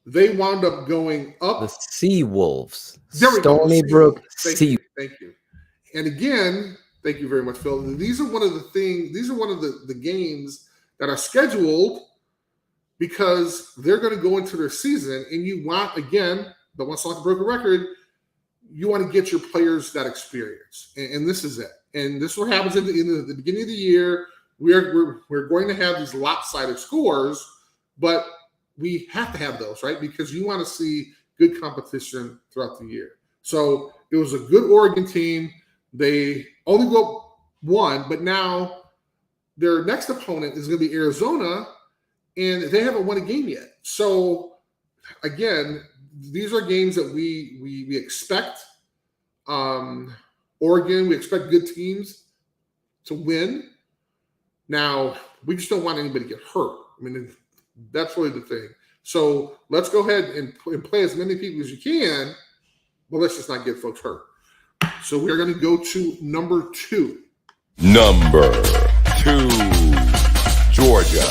they wound up going up. The Sea Wolves. Stony Brook Sea. Thank you. And again, thank you very much, Phil. These are one of the games that are scheduled because they're going to go into their season, and you want, again, but once like a broken record, you want to get your players that experience, and this is it. And this is what happens in the beginning of the year. We're going to have these lopsided scores, but we have to have those, right? Because you want to see good competition throughout the year. So it was a good Oregon team. They only go up one, but now their next opponent is going to be Arizona, and they haven't won a game yet. So again, these are games that we expect. Oregon, we expect good teams to win. Now, we just don't want anybody to get hurt. I mean, that's really the thing. So let's go ahead and play as many people as you can, but let's just not get folks hurt. So we're going to go to number 2. Number 2, Georgia.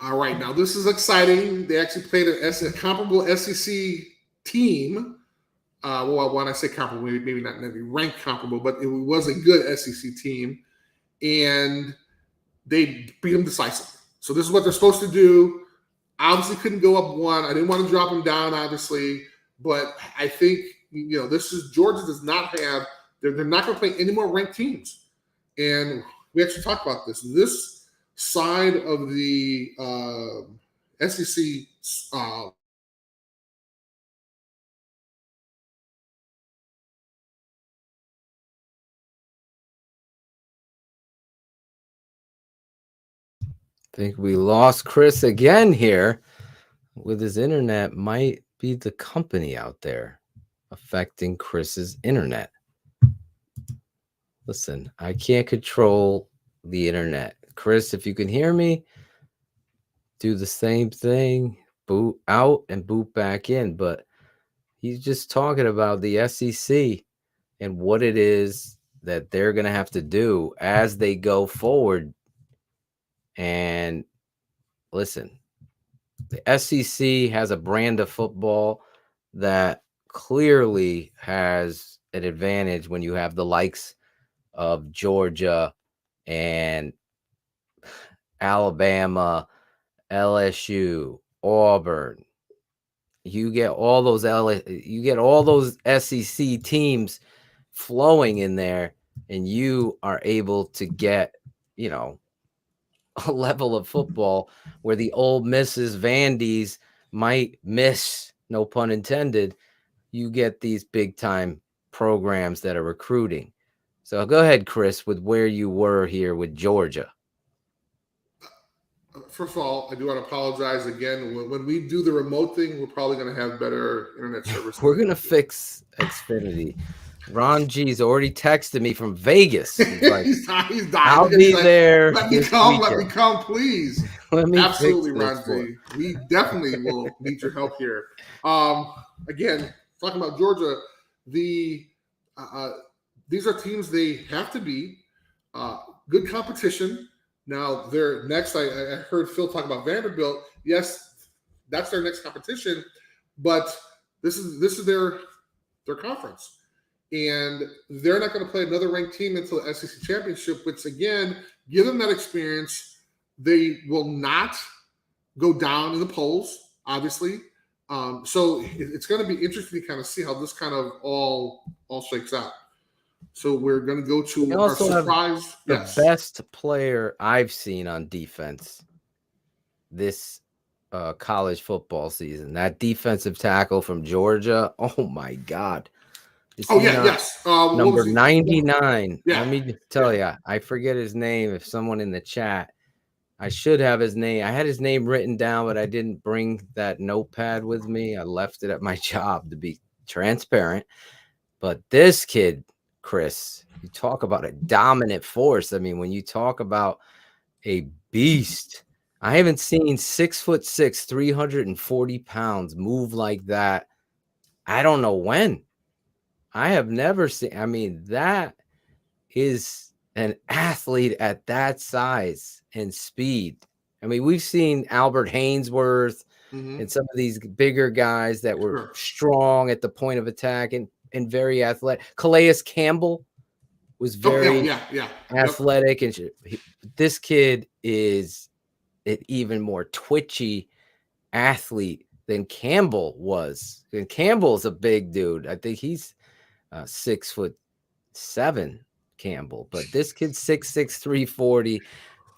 All right, now this is exciting. They actually played a comparable SEC team. Well, when I say comparable, maybe not ranked comparable, but it was a good SEC team, and they beat them decisively. So this is what they're supposed to do. Obviously couldn't go up one. I didn't want to drop them down, obviously, but I think, this is Georgia does not have, they're not going to play any more ranked teams. And we actually talked about this. This side of the SEC I think we lost Chris again here with his internet. Might be the company out there. affecting Chris's internet. Listen, I can't control the internet. Chris, if you can hear me, do the same thing, boot out and boot back in. But he's just talking about the SEC and what it is that they're going to have to do as they go forward. And listen, the SEC has a brand of football that clearly has an advantage when you have the likes of Georgia and Alabama, LSU, Auburn. You get all those SEC teams flowing in there, and you are able to get, a level of football where the Ole Misses, Vandies might miss, no pun intended. You get these big time programs that are recruiting. So go ahead, Chris, with where you were here with Georgia. First of all, I do want to apologize again. When we do the remote thing, we're probably going to have better internet service. We're going to fix Xfinity. Ron G's already texted me from Vegas. He's like, he's dying. I'll be there. Let me come, please. Absolutely, Ron G. We definitely will need your help here. Again, talking about Georgia, these are teams they have to beat. Good competition. Now, they're next. I heard Phil talk about Vanderbilt. Yes, that's their next competition, but this is their conference, and they're not going to play another ranked team until the SEC championship. Which again, give them that experience. They will not go down in the polls, obviously. So it's going to be interesting to kind of see how this kind of all shakes out. So we're going to go to our surprise. The best player I've seen on defense this college football season. That defensive tackle from Georgia. Oh, my God. Yes. Number 99. Yeah. Let me tell you, I forget his name. If someone in the chat, I should have his name. I had his name written down, but I didn't bring that notepad with me. I left it at my job, to be transparent. But this kid, Chris, you talk about a dominant force. I mean, when you talk about a beast, I haven't seen 6'6", 340 pounds move like that. I don't know when. I have never seen. I mean, that is an athlete at that size and speed. I mean, we've seen Albert Hainsworth and some of these bigger guys that were strong at the point of attack and very athletic. Calais Campbell was very athletic. And this kid is an even more twitchy athlete than Campbell was. And Campbell's a big dude. I think he's 6'7", Campbell. But this kid's 6'6", 340.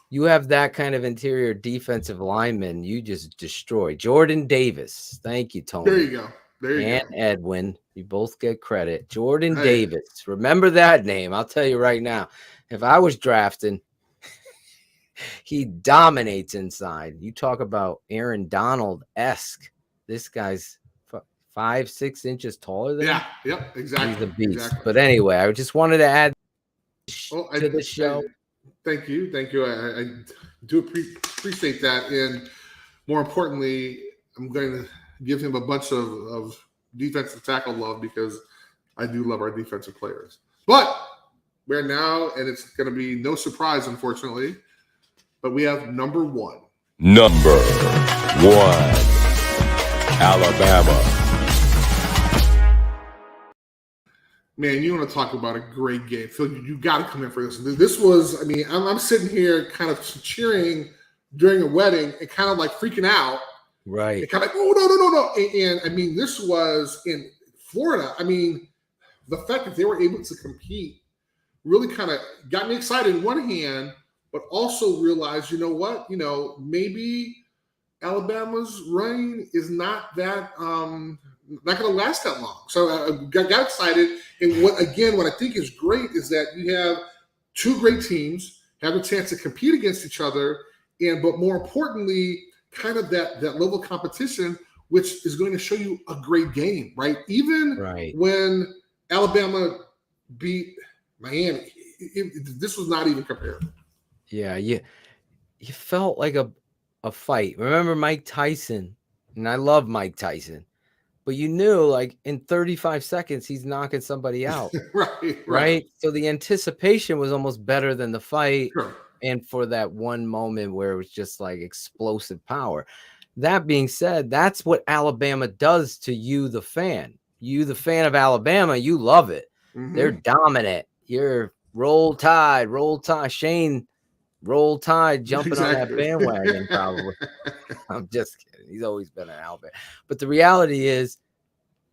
You have that kind of interior defensive lineman, you just destroy. Jordan Davis. Thank you, Tony. There you go. And Edwin, you both get credit. Jordan Davis. Remember that name. I'll tell you right now. If I was drafting, he dominates inside. You talk about Aaron Donald-esque. This guy's 5-6 inches taller than him. Yep, exactly. He's a beast. Exactly. But anyway, I just wanted to add to the show. Thank you. I do appreciate that. And more importantly, I'm going to give him a bunch of defensive tackle love because I do love our defensive players. But we're now, and it's going to be no surprise, unfortunately, but we have number one. Number 1, Alabama. Man, you want to talk about a great game. Phil, you got to come in for this. This was, I mean, I'm sitting here kind of cheering during a wedding and kind of like freaking out. Right. And kind of like, oh, no. And I mean, this was in Florida. I mean, the fact that they were able to compete really kind of got me excited in one hand, but also realized, you know what? Maybe Alabama's reign is not that not going to last that long. So I got excited. And what I think is great is that you have two great teams have a chance to compete against each other. But more importantly, kind of that level of competition which is going to show you a great game, right? Even Right. when Alabama beat Miami, this was not even comparable. Yeah, you felt like a fight. Remember Mike Tyson? And I love Mike Tyson, but you knew like in 35 seconds he's knocking somebody out, right? So the anticipation was almost better than the fight. Sure. And for that one moment where it was just like explosive power. That being said, that's what Alabama does to you, the fan. You, the fan of Alabama, you love it. Mhm. They're dominant. You're roll tide, roll tide. Shane, roll tide, jumping on that bandwagon, probably. I'm just kidding. He's always been an Alabama. But the reality is,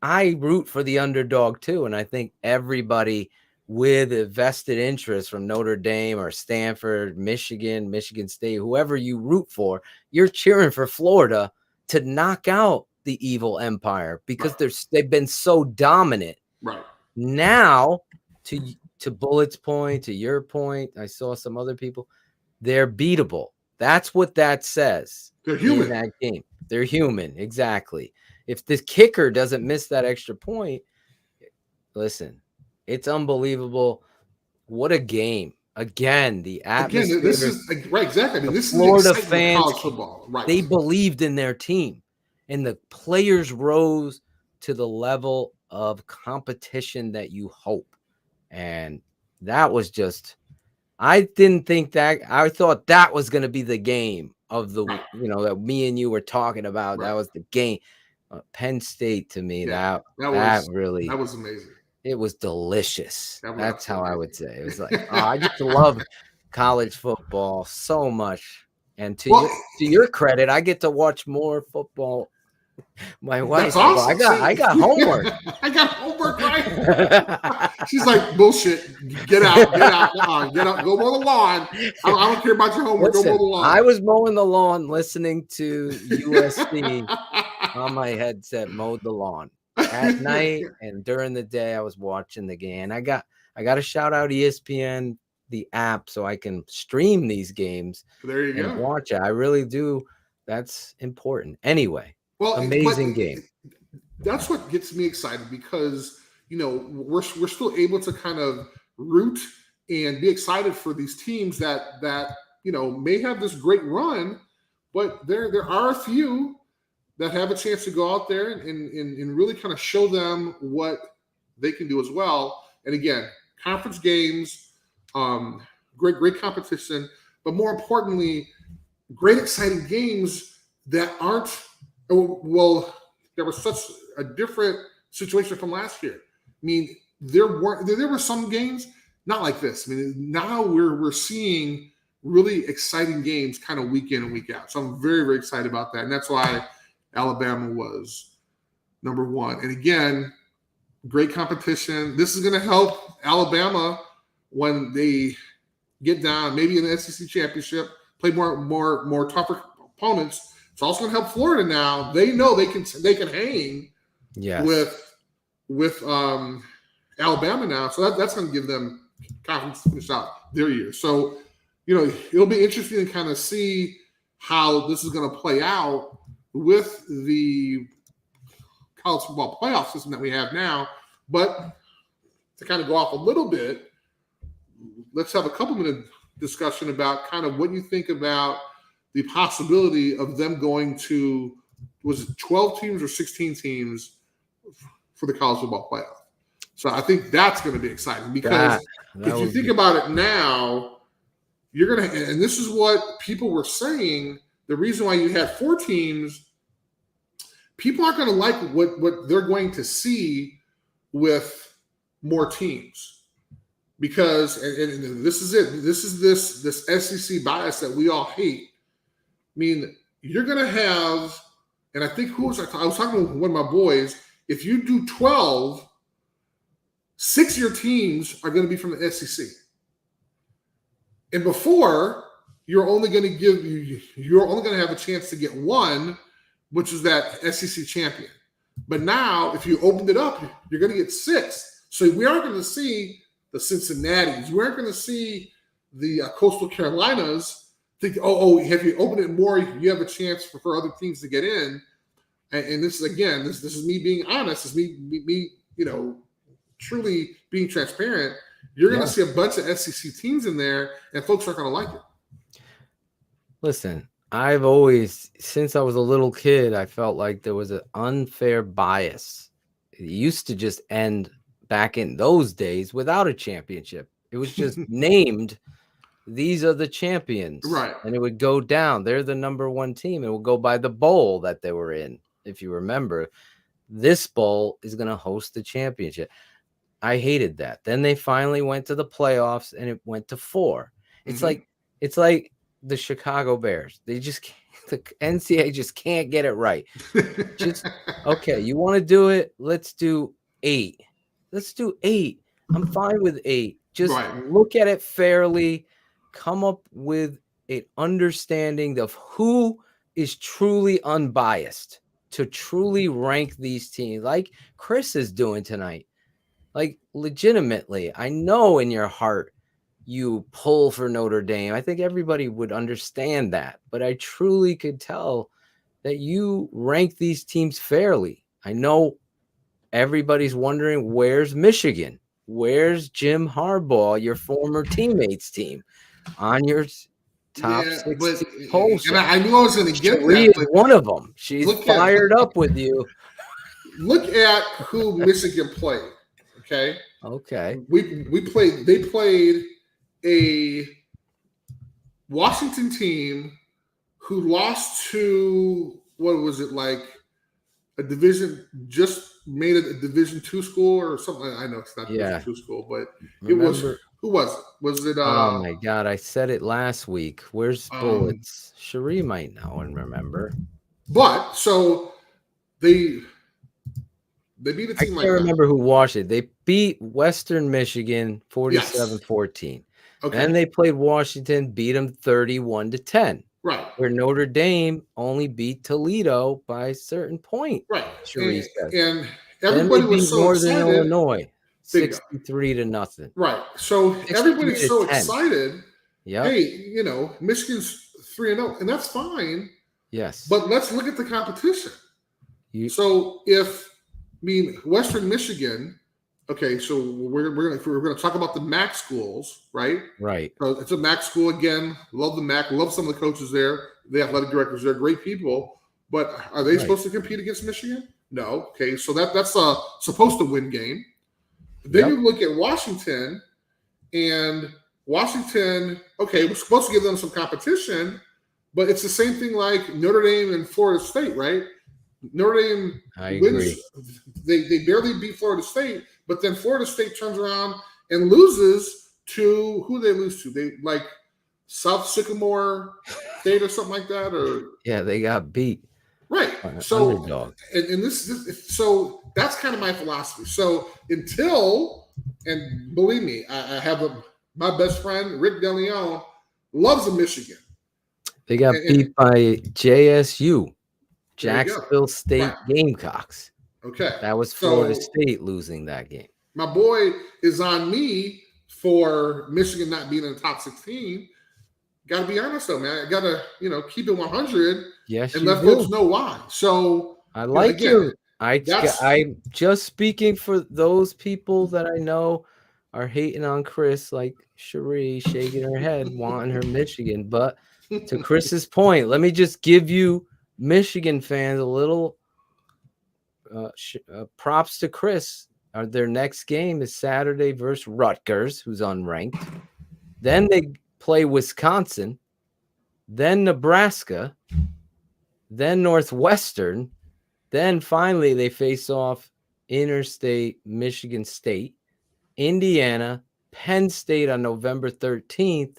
I root for the underdog too. And I think everybody with a vested interest from Notre Dame or Stanford, Michigan, Michigan State, whoever you root for, you're cheering for Florida to knock out the evil empire because they've been so dominant. Right. Now, to Bullet's point, to your point, I saw some other people, they're beatable. That's what that says. They're human. In that game. They're human. Exactly. If the kicker doesn't miss that extra point, listen, it's unbelievable. What a game. Again, the atmosphere. Again, this is right, exactly. I mean, this Florida is the excitement of fans, college football. Right. They believed in their team, and the players rose to the level of competition that you hope. And that was just, I didn't think that, I thought that was going to be the game of the, that me and you were talking about. That was the game. Penn State, to me, that was amazing. It was delicious. That's how I would say. It was like, I just love college football so much. And to your credit, I get to watch more football. My wife, awesome. I got homework. I got homework, right? She's like, bullshit. Get out. Go mow the lawn. I don't care about your homework. Listen, go mow the lawn. I was mowing the lawn, listening to USC on my headset, mowed the lawn at night, and during the day I was watching the game. I got to shout out ESPN, the app, so I can stream these games. There you go. Watch it. I really do. That's important. Anyway. Well, amazing game. That's what gets me excited because we're still able to kind of root and be excited for these teams that may have this great run, but there are a few that have a chance to go out there and really kind of show them what they can do as well. And again, conference games, great competition, but more importantly, great exciting games that aren't. Well, there was such a different situation from last year. I mean, there were some games not like this. I mean, now we're seeing really exciting games kind of week in and week out. So I'm very, very excited about that. And that's why Alabama was number one. And again, great competition. This is going to help Alabama when they get down, maybe in the SEC championship, play more tougher opponents. It's also going to help Florida now. They know they can hang with Alabama now. So that's going to give them confidence to finish out their year. So, it'll be interesting to kind of see how this is going to play out with the college football playoff system that we have now. But to kind of go off a little bit, let's have a couple minute discussion about kind of what you think about the possibility of them going to, was it 12 teams or 16 teams for the college football playoff? So I think that's going to be exciting because if you think about it now, you're going to, and this is what people were saying, the reason why you had 4 teams, people aren't going to like what they're going to see with more teams. Because, and this is it, this is this SEC bias that we all hate. I mean, you're going to have, and I think I was talking to one of my boys, if you do 12, 6 of your teams are going to be from the SEC. And before, you're only going to have a chance to get one, which is that SEC champion. But now, if you opened it up, you're going to get 6. So we aren't going to see the Cincinnatis. We aren't going to see the Coastal Carolinas. Think, if you open it more, you have a chance for other teams to get in. and this is again, this is me being honest. This is me, truly being transparent. You're going to see a bunch of SEC teams in there, and folks aren't going to like it. Listen, I've always, since I was a little kid, I felt like there was an unfair bias. It used to just end back in those days without a championship. It was just named, these are the champions. Right. And it would go down. They're the number one team. It would go by the bowl that they were in. If you remember, this bowl is going to host the championship. I hated that. Then they finally went to the playoffs and it went to 4. It's like the Chicago Bears. They just can't, the NCAA just can't get it right. Just okay, you want to do it? Let's do 8. Let's do 8. I'm fine with 8. Just look at it fairly. Come up with an understanding of who is truly unbiased to truly rank these teams, like Chris is doing tonight. Like, legitimately, I know in your heart you pull for Notre Dame. I think everybody would understand that. But I truly could tell that you rank these teams fairly. I know everybody's wondering, where's Michigan? Where's Jim Harbaugh, your former teammates team, on your top 16 polls? And I knew I was going to get that. But one of them. She's fired up with you. Look at who Michigan played. Okay. They played a Washington team who lost to, what was it, like a division, just made it a Division II school or something. I know it's not Division II school, but it was, who was it? Was it oh my God, I said it last week. Where's Bullets? Cherie might know and remember. But so they beat a team like that. I can't remember who watched it. They beat Western Michigan 47-14. Okay. Then they played Washington, beat them 31-10. Right. Where Notre Dame only beat Toledo by a certain point. Right. And everybody was so Northern excited. Illinois, 63-0. Right. So everybody's so excited. Yeah. Hey, Michigan's 3-0, and that's fine. Yes. But let's look at the competition. So if Western Michigan, okay, so we're gonna talk about the MAC schools, right? Right. So it's a MAC school again. Love the MAC. Love some of the coaches there. The athletic directors, they're great people. But are they supposed to compete against Michigan? No. Okay, so that's a supposed to win game. Then you look at Washington, and Washington, okay, we're supposed to give them some competition, but it's the same thing like Notre Dame and Florida State, right? Notre Dame wins. They barely beat Florida State, but then Florida State turns around and loses to who they lose to? They like South Sycamore State or something like that, or they got beat. Right. So underdog. And this so that's kind of my philosophy. So and believe me, I have my best friend Rick DeLeon loves a Michigan. They got beat by JSU. Jacksonville State Gamecocks. Okay. That was Florida State losing that game. My boy is on me for Michigan not being in the top 16. Got to be honest, though, man. I got to, keep it 100 and let folks know why. So I like you. I'm just speaking for those people that I know are hating on Chris, like Cherie shaking her head, wanting her Michigan. But to Chris's point, let me just give you Michigan fans a little props to Chris. Their next game is Saturday versus Rutgers, who's unranked. Then they play Wisconsin, then Nebraska, then Northwestern, then finally they face off Interstate, Michigan State, Indiana, Penn State on November 13th,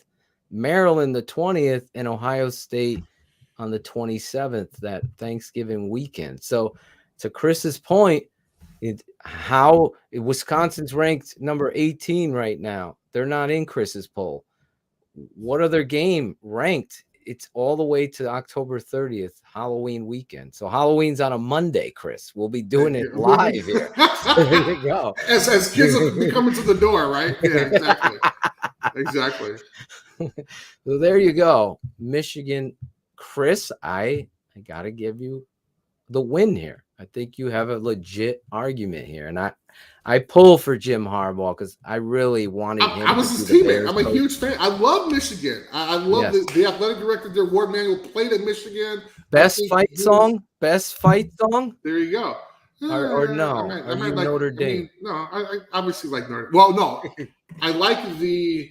Maryland the 20th, and Ohio State on the 27th, that Thanksgiving weekend. So to Chris's point, Wisconsin's ranked number 18 right now. They're not in Chris's poll. What other game ranked? It's all the way to October 30th, Halloween weekend. So Halloween's on a Monday, Chris. We'll be doing it live here. So there you go. As kids are coming to the door, right? Yeah, exactly. Exactly. So there you go. Michigan. Chris, I got to give you the win here. I think you have a legit argument here, and I pull for Jim Harbaugh because I really wanted him. I was his teammate. I'm a huge fan. I love Michigan. I love the athletic director there, Ward Manuel, played at Michigan. Best fight song. There you go. Or no? I might like Notre Dame? I obviously like Notre Dame. Well, no, I like the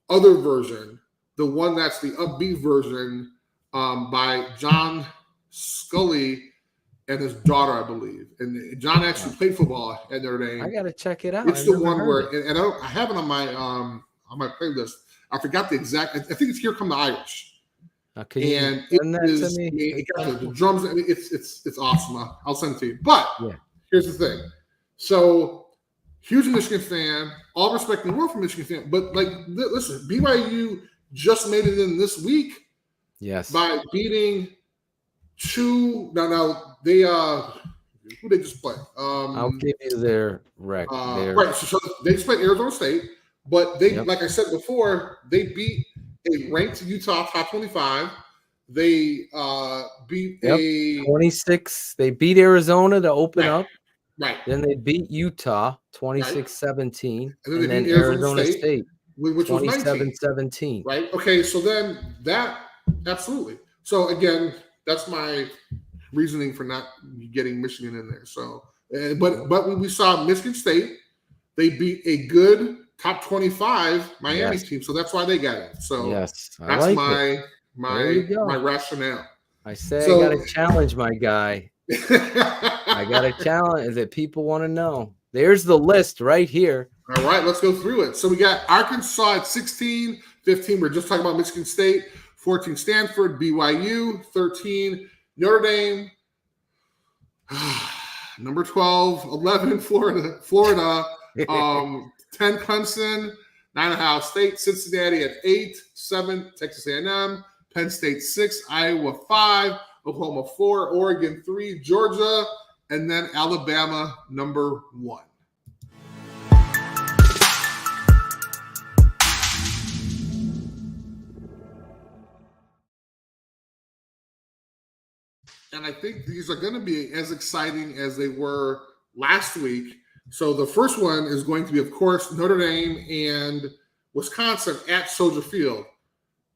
other version, the one that's the upbeat version, by John Scully and his daughter, I believe. And John actually played football at Notre Dame. I gotta check it out. It's the one where, and I have it on my playlist. I forgot the exact. I think it's "Here Come the Irish." Can you send that to me? It got the drums. I mean, it's awesome. I'll send it to you. But here's the thing. So, huge Michigan fan. All respect in the world for Michigan fan. But listen, BYU just made it in this week. Yes. By beating two. Now they who they just play? I'll give you their record. Right. So they just played Arizona State, but they, like I said before, they beat a ranked Utah top 25. They beat a 26. They beat Arizona to open up. Right. Then they beat Utah 26-17. And then Arizona State which was 27-17. Right. Okay. So then that absolutely. So again, that's my reasoning for not getting Michigan in there. So, but we saw Michigan State. They beat a good top 25 Miami team, so that's why they got it. So that's like my rationale. I say I got to challenge my guy. I got to challenge that people want to know. There's the list right here. All right, let's go through it. So we got Arkansas at 16, 15. We're just talking about Michigan State. 14, Stanford, BYU. 13, Notre Dame. Number 12, 11, Florida. 10, Clemson. 9, Ohio State. Cincinnati at 8, 7, Texas A&M. Penn State 6, Iowa 5, Oklahoma 4, Oregon 3, Georgia, and then Alabama number 1. And I think these are going to be as exciting as they were last week. So the first one is going to be, of course, Notre Dame and Wisconsin at Soldier Field.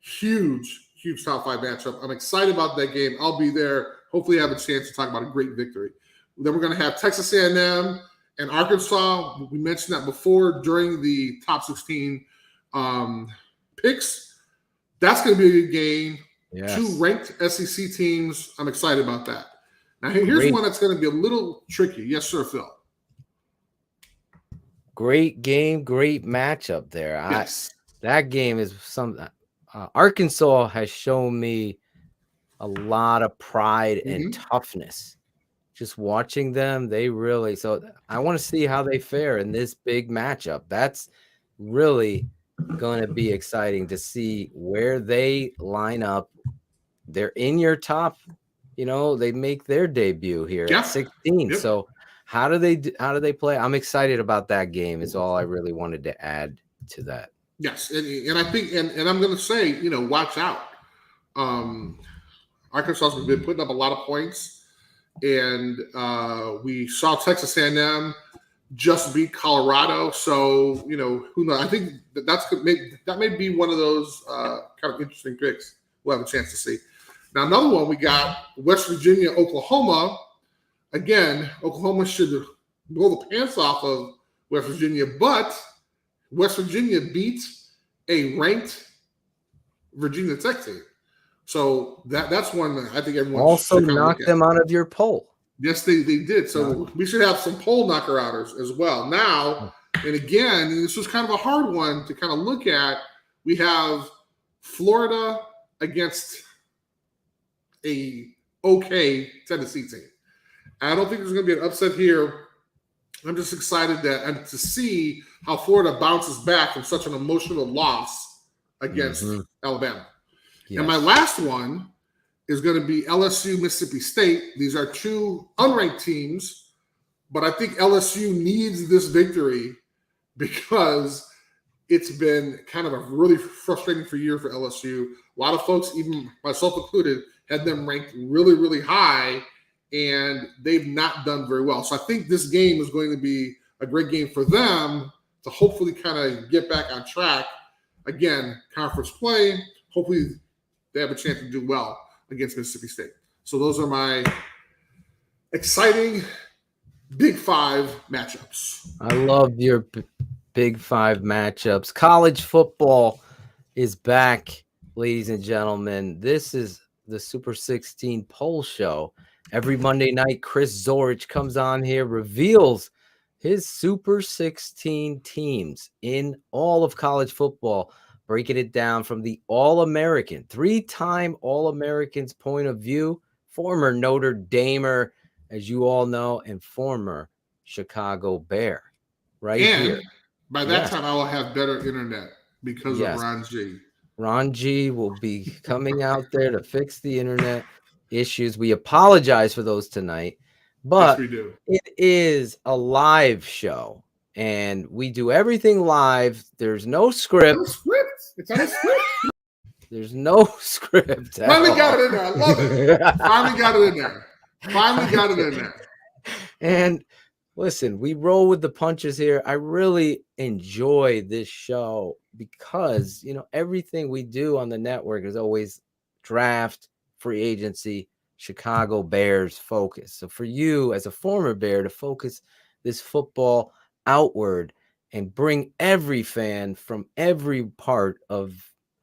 Huge top 5 matchup. I'm excited about that game. I'll be there. Hopefully I have a chance to talk about a great victory. Then we're going to have Texas A&M and Arkansas. We mentioned that before during the top 16 picks. That's going to be a good game. Yes. 2 ranked SEC teams. I'm excited about that. Now, here's one that's going to be a little tricky. Yes, sir, Phil. Great game, great matchup there. Yes. That game is something. Arkansas has shown me a lot of pride and toughness. Just watching them, they really. So I want to see how they fare in this big matchup. That's really going to be exciting to see where they line up. They're in your top, they make their debut here at 16. Yep. So how do they play? I'm excited about that game is all I really wanted to add to that. Yes. And I think, and I'm going to say, watch out. Arkansas has been putting up a lot of points, and we saw Texas A&M just beat Colorado. So, who knows? I think that may be one of those kind of interesting picks we'll have a chance to see. Now, another one, we got West Virginia, Oklahoma. Again, Oklahoma should blow the pants off of West Virginia, but West Virginia beat a ranked Virginia Tech team. So that's one that I think everyone also knocked them out of your poll. Yes, they did. So we should have some poll knocker-outers as well. Now, and again, this was kind of a hard one to kind of look at. We have Florida against a okay Tennessee team. I don't think there's going to be an upset here. I'm just excited to see how Florida bounces back from such an emotional loss against Alabama. Yes. And my last one is going to be LSU, Mississippi State. These are 2 unranked teams, but I think LSU needs this victory because it's been kind of a really frustrating year for LSU. A lot of folks, even myself included, had them ranked really, really high. and they've not done very well. So I think this game is going to be a great game for them to hopefully kind of get back on track. Again, conference play. Hopefully they have a chance to do well against Mississippi State. So those are my exciting Big Five matchups. I love your Big Five matchups. College football is back, ladies and gentlemen. This is the Super 16 poll show. Every Monday night, Chris Zorich comes on here, reveals his Super 16 teams in all of college football, breaking it down from the All-American, three-time All-American's point of view, former Notre Damer, as you all know, and former Chicago Bear. Right here. By that time, I will have better internet because of Ron G. Ron G will be coming out there to fix the internet issues. We apologize for those tonight, but yes, we do. It is a live show, and we do everything live. There's no script. No script. It's on a script. There's no script. Finally got it in there. I love it. Finally got it in there. Finally got it in there. And listen, we roll with the punches here. I really enjoy this show because, you know, everything we do on the network is always draft, free agency, Chicago Bears focus. So for you as a former Bear to focus this football outward and bring every fan from every part of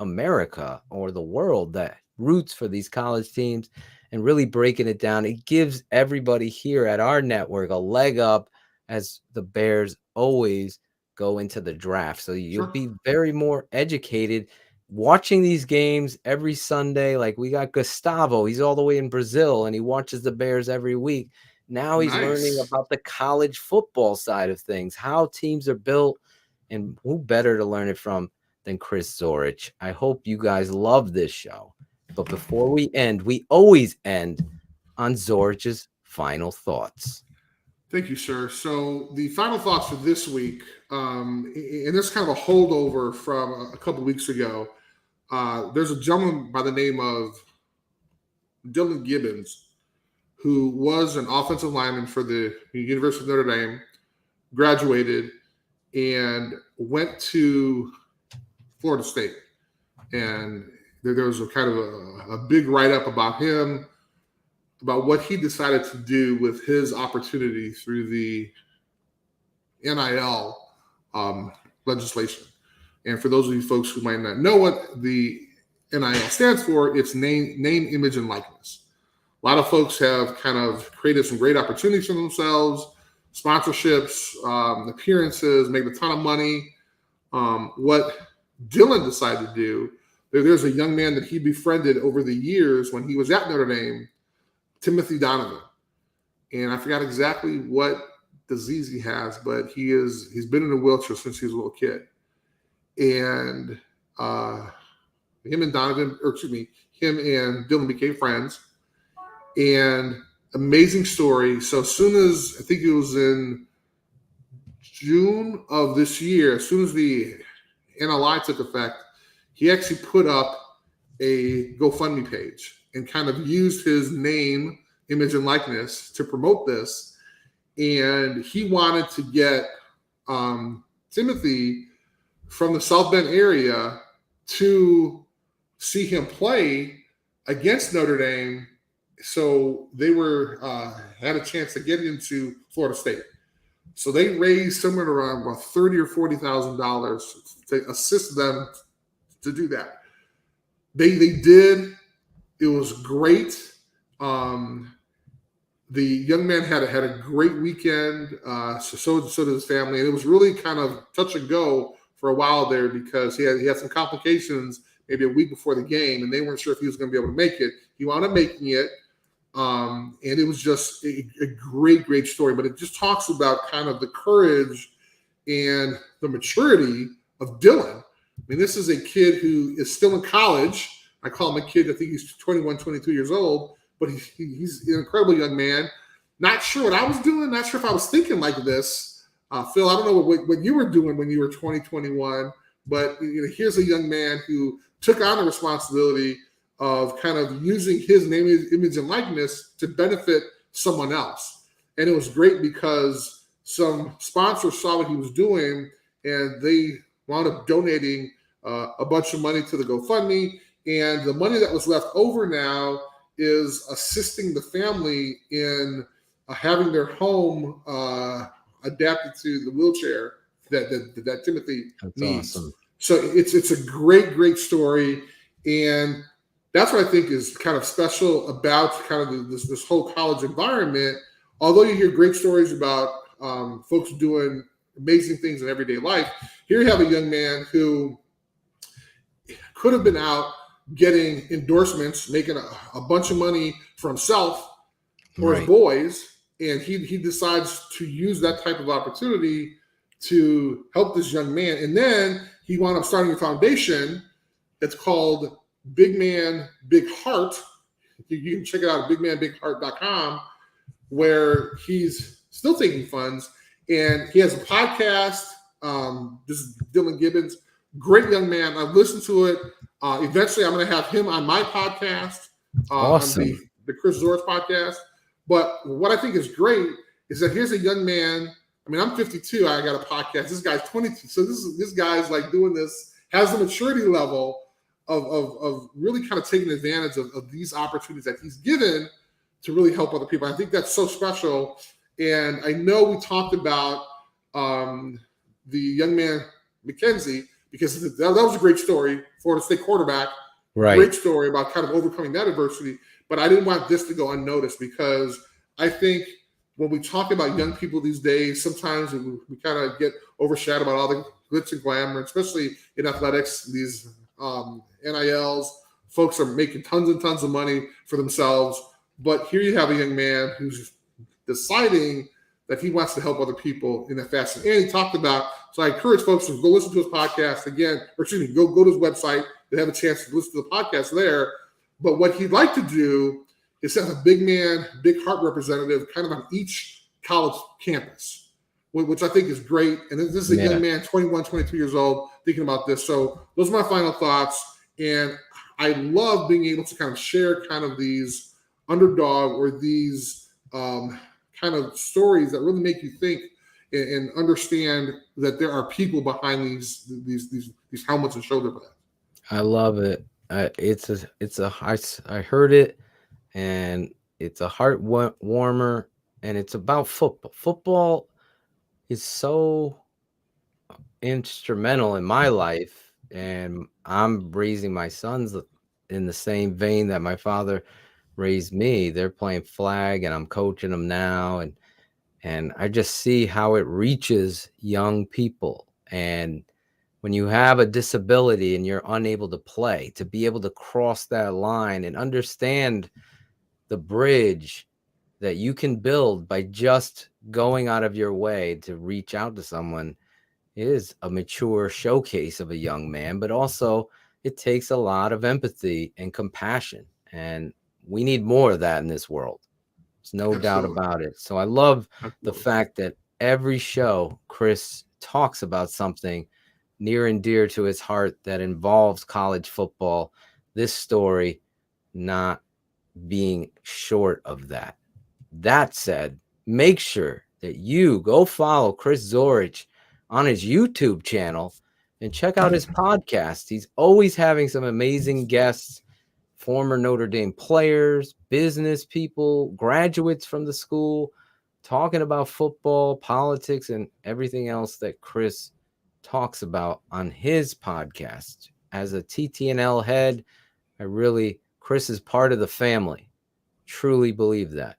America or the world that roots for these college teams and really breaking it down, it gives everybody here at our network a leg up as the Bears always go into the draft. So you'll be very more educated watching these games every Sunday. Like we got Gustavo, he's all the way in Brazil and he watches the Bears every week. Now he's learning about the college football side of things, how teams are built, and who better to learn it from than Chris Zorich. I hope you guys love this show. But before we end, we always end on Zorich's final thoughts. Thank you, sir. So the final thoughts for this week, and this is kind of a holdover from a couple weeks ago. There's a gentleman by the name of Dylan Gibbons, who was an offensive lineman for the University of Notre Dame, graduated, and went to Florida State. And there was a kind of a big write-up about him, about what he decided to do with his opportunity through the NIL legislation. And for those of you folks who might not know what the NIL stands for, it's name, image, and likeness. A lot of folks have kind of created some great opportunities for themselves, sponsorships, appearances, make a ton of money. What Dylan decided to do, there's a young man that he befriended over the years when he was at Notre Dame, Timothy Donovan. And I forgot exactly what disease he has, but he's been in a wheelchair since he was a little kid. And him and Dylan became friends. And amazing story. So as soon as, I think it was in June of this year, as soon as the NLI took effect, he actually put up a GoFundMe page and kind of used his name, image, and likeness to promote this. And he wanted to get Timothy from the South Bend area to see him play against Notre Dame. So they had a chance to get into Florida State. So they raised somewhere around about $30,000 or $40,000 to assist them to do that. They did. It was great. The young man had a great weekend. So did his family, and it was really kind of touch and go for a while there because he had some complications maybe a week before the game, and they weren't sure if he was going to be able to make it. He wound up making it. And it was just a great story, but it just talks about kind of the courage and the maturity of Dylan. I mean, this is a kid who is still in college. I call him a kid. I think he's 21, 22 years old, but he's an incredible young man. Not sure what I was doing. Not sure if I was thinking like this. Phil, I don't know what you were doing when you were 20, 21, but here's a young man who took on the responsibility of kind of using his name, image, and likeness to benefit someone else. And it was great because some sponsors saw what he was doing and they wound up donating a bunch of money to the GoFundMe. And the money that was left over now is assisting the family in having their home adapted to the wheelchair that Timothy needs. Awesome. So it's a great story, and that's what I think is kind of special about kind of this whole college environment. Although you hear great stories about folks doing amazing things in everyday life, here you have a young man who could have been out getting endorsements, making a bunch of money for himself or his boys, and he decides to use that type of opportunity to help this young man. And then he wound up starting a foundation. It's called Big Man Big Heart. You can check it out at bigmanbigheart.com, where he's still taking funds, and he has a podcast. This is Dylan Gibbons, great young man. I've listened to it. Eventually, I'm going to have him on my podcast, Awesome. on the Chris Zorich podcast. But what I think is great is that here's a young man. I mean, I'm 52. I got a podcast. This guy's 22. So this guy's like doing this, has the maturity level of really kind of taking advantage of these opportunities that he's given to really help other people. I think that's so special. And I know we talked about the young man, McKenzie, because that was a great story. Florida State quarterback. Right. Great story about kind of overcoming that adversity. But I didn't want this to go unnoticed, because I think when we talk about young people these days, sometimes we kind of get overshadowed about all the glitz and glamour, especially in athletics. These NILs, folks are making tons and tons of money for themselves. But here you have a young man who's deciding that he wants to help other people in that fashion. And he talked about, so I encourage folks to go listen to his podcast again, or excuse me, go to his website. They have a chance to listen to the podcast there. But what he'd like to do is have a big man, big heart representative kind of on each college campus, which I think is great. And this is a young man, 21, 22 years old, thinking about this. So those are my final thoughts. And I love being able to kind of share kind of these underdog or these kind of stories that really make you think and understand that there are people behind these helmets and shoulder pads. I love it. I heard it, and it's a heart warmer, and it's about football. Football is so instrumental in my life, and I'm raising my sons in the same vein that my father raised me. They're playing flag, and I'm coaching them now, and I just see how it reaches young people. And when you have a disability and you're unable to play, to be able to cross that line and understand the bridge that you can build by just going out of your way to reach out to someone is a mature showcase of a young man, but also it takes a lot of empathy and compassion. And we need more of that in this world. There's no doubt about it. So I love the fact that every show, Chris talks about something near and dear to his heart that involves college football. This story not being short of that. That said, make sure that you go follow Chris Zorich on his YouTube channel and check out his podcast. He's always having some amazing guests, former Notre Dame players, business people, graduates from the school, talking about football, politics, and everything else that Chris talks about on his podcast. As a TTNL head, Chris is part of the family. Truly believe that.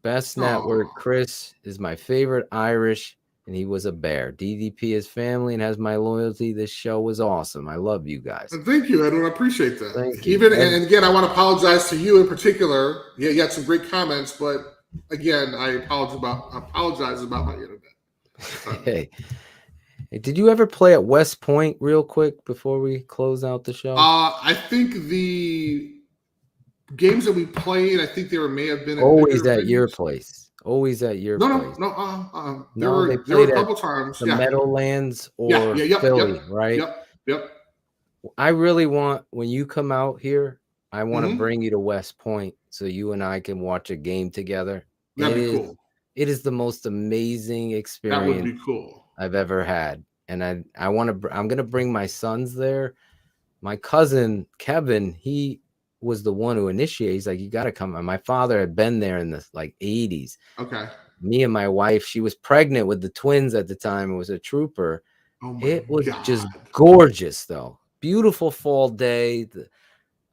Best network. Chris is my favorite Irish, and he was a Bear. DDP is family and has my loyalty. This show was awesome. I love you guys. Thank you, Edwin. I appreciate that. Thank you. And again, I want to apologize to you in particular. Yeah, you had some great comments, but again, I apologize about my internet. Hey, did you ever play at West Point real quick before we close out the show? I think the games that we played, I think may have been always at your place. Always at your place. There were a couple times. The Meadowlands or Philly, right? Yep. I really want, when you come out here, I want to bring you to West Point so you and I can watch a game together. That'd be cool. It is the most amazing That experience would be cool. I've ever had. And I'm going to bring my sons there. My cousin, Kevin, he was the one who initiated. He's like, you got to come. And my father had been there in the 80s. Okay. Me and my wife, she was pregnant with the twins at the time. It was a trooper. Oh my It was God. just gorgeous, though. Beautiful fall day.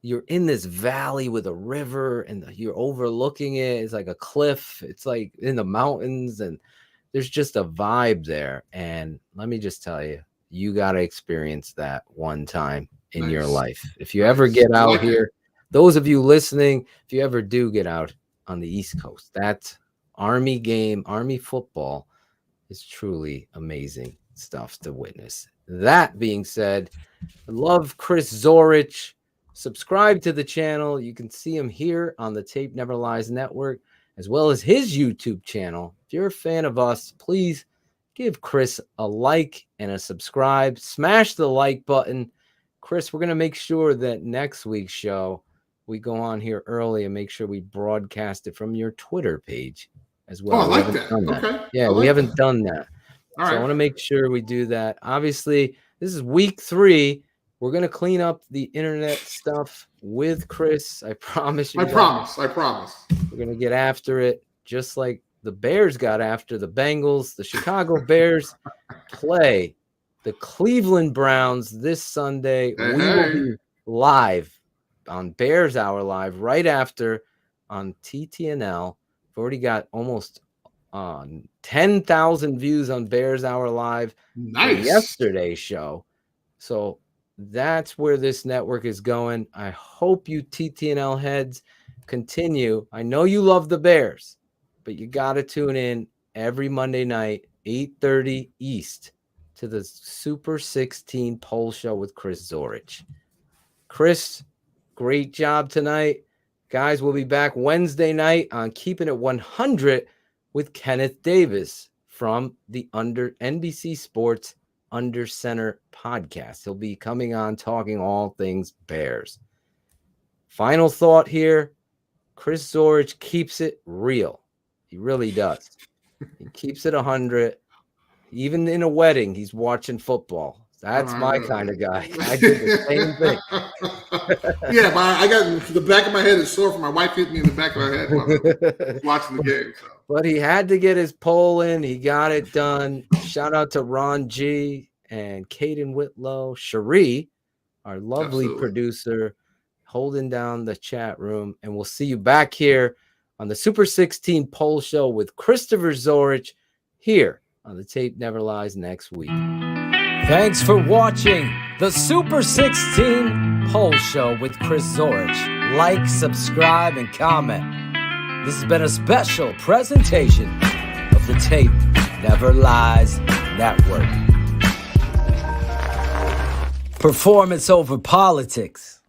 You're in this valley with a river, and you're overlooking it. It's like a cliff. It's like in the mountains, and there's just a vibe there. And let me just tell you, you got to experience that one time in your life. If you ever get out here, those of you listening, if you ever do get out on the East Coast, that Army game, Army football is truly amazing stuff to witness. That being said, I love Chris Zorich. Subscribe to the channel. You can see him here on the Tape Never Lies Network, as well as his YouTube channel. If you're a fan of us, please give Chris a like and a subscribe. Smash the like button. Chris, we're going to make sure that next week's show, we go on here early and make sure we broadcast it from your Twitter page as well. Oh, I like that. Okay. Yeah, we haven't done that. All so right. I want to make sure we do that. Obviously, this is week 3. We're going to clean up the internet stuff with Chris. I promise you. I promise. We're going to get after it just like the Bears got after the Bengals. The Chicago Bears play the Cleveland Browns this Sunday. We will be live on Bears Hour Live right after on TTNL. We've already got almost 10,000 views on Bears Hour Live for yesterday's show. So that's where this network is going. I hope you TTNL heads continue. I know you love the Bears, but you got to tune in every Monday night, 8:30 East, to the Super 16 Poll Show with Chris Zorich. Chris, great job tonight. Guys, we'll be back Wednesday night on Keeping It 100 with Kenneth Davis from the NBC Sports Under Center podcast. He'll be coming on talking all things Bears. Final thought here. Chris Zorich keeps it real. He really does. He keeps it 100. Even in a wedding, he's watching football. That's my kind of guy. I do the same thing. Yeah, but I got the back of my head is sore from my wife hitting me in the back of my head while I was watching the game. So. But he had to get his poll in. He got it done. Shout out to Ron G and Caden Whitlow, Cherie, our lovely producer, holding down the chat room. And we'll see you back here on the Super 16 Poll Show with Christopher Zorich here on the Tape Never Lies next week. Thanks for watching the Super 16 Poll Show with Chris Zorich. Like, subscribe, and comment. This has been a special presentation of the Tape Never Lies Network. Performance over politics.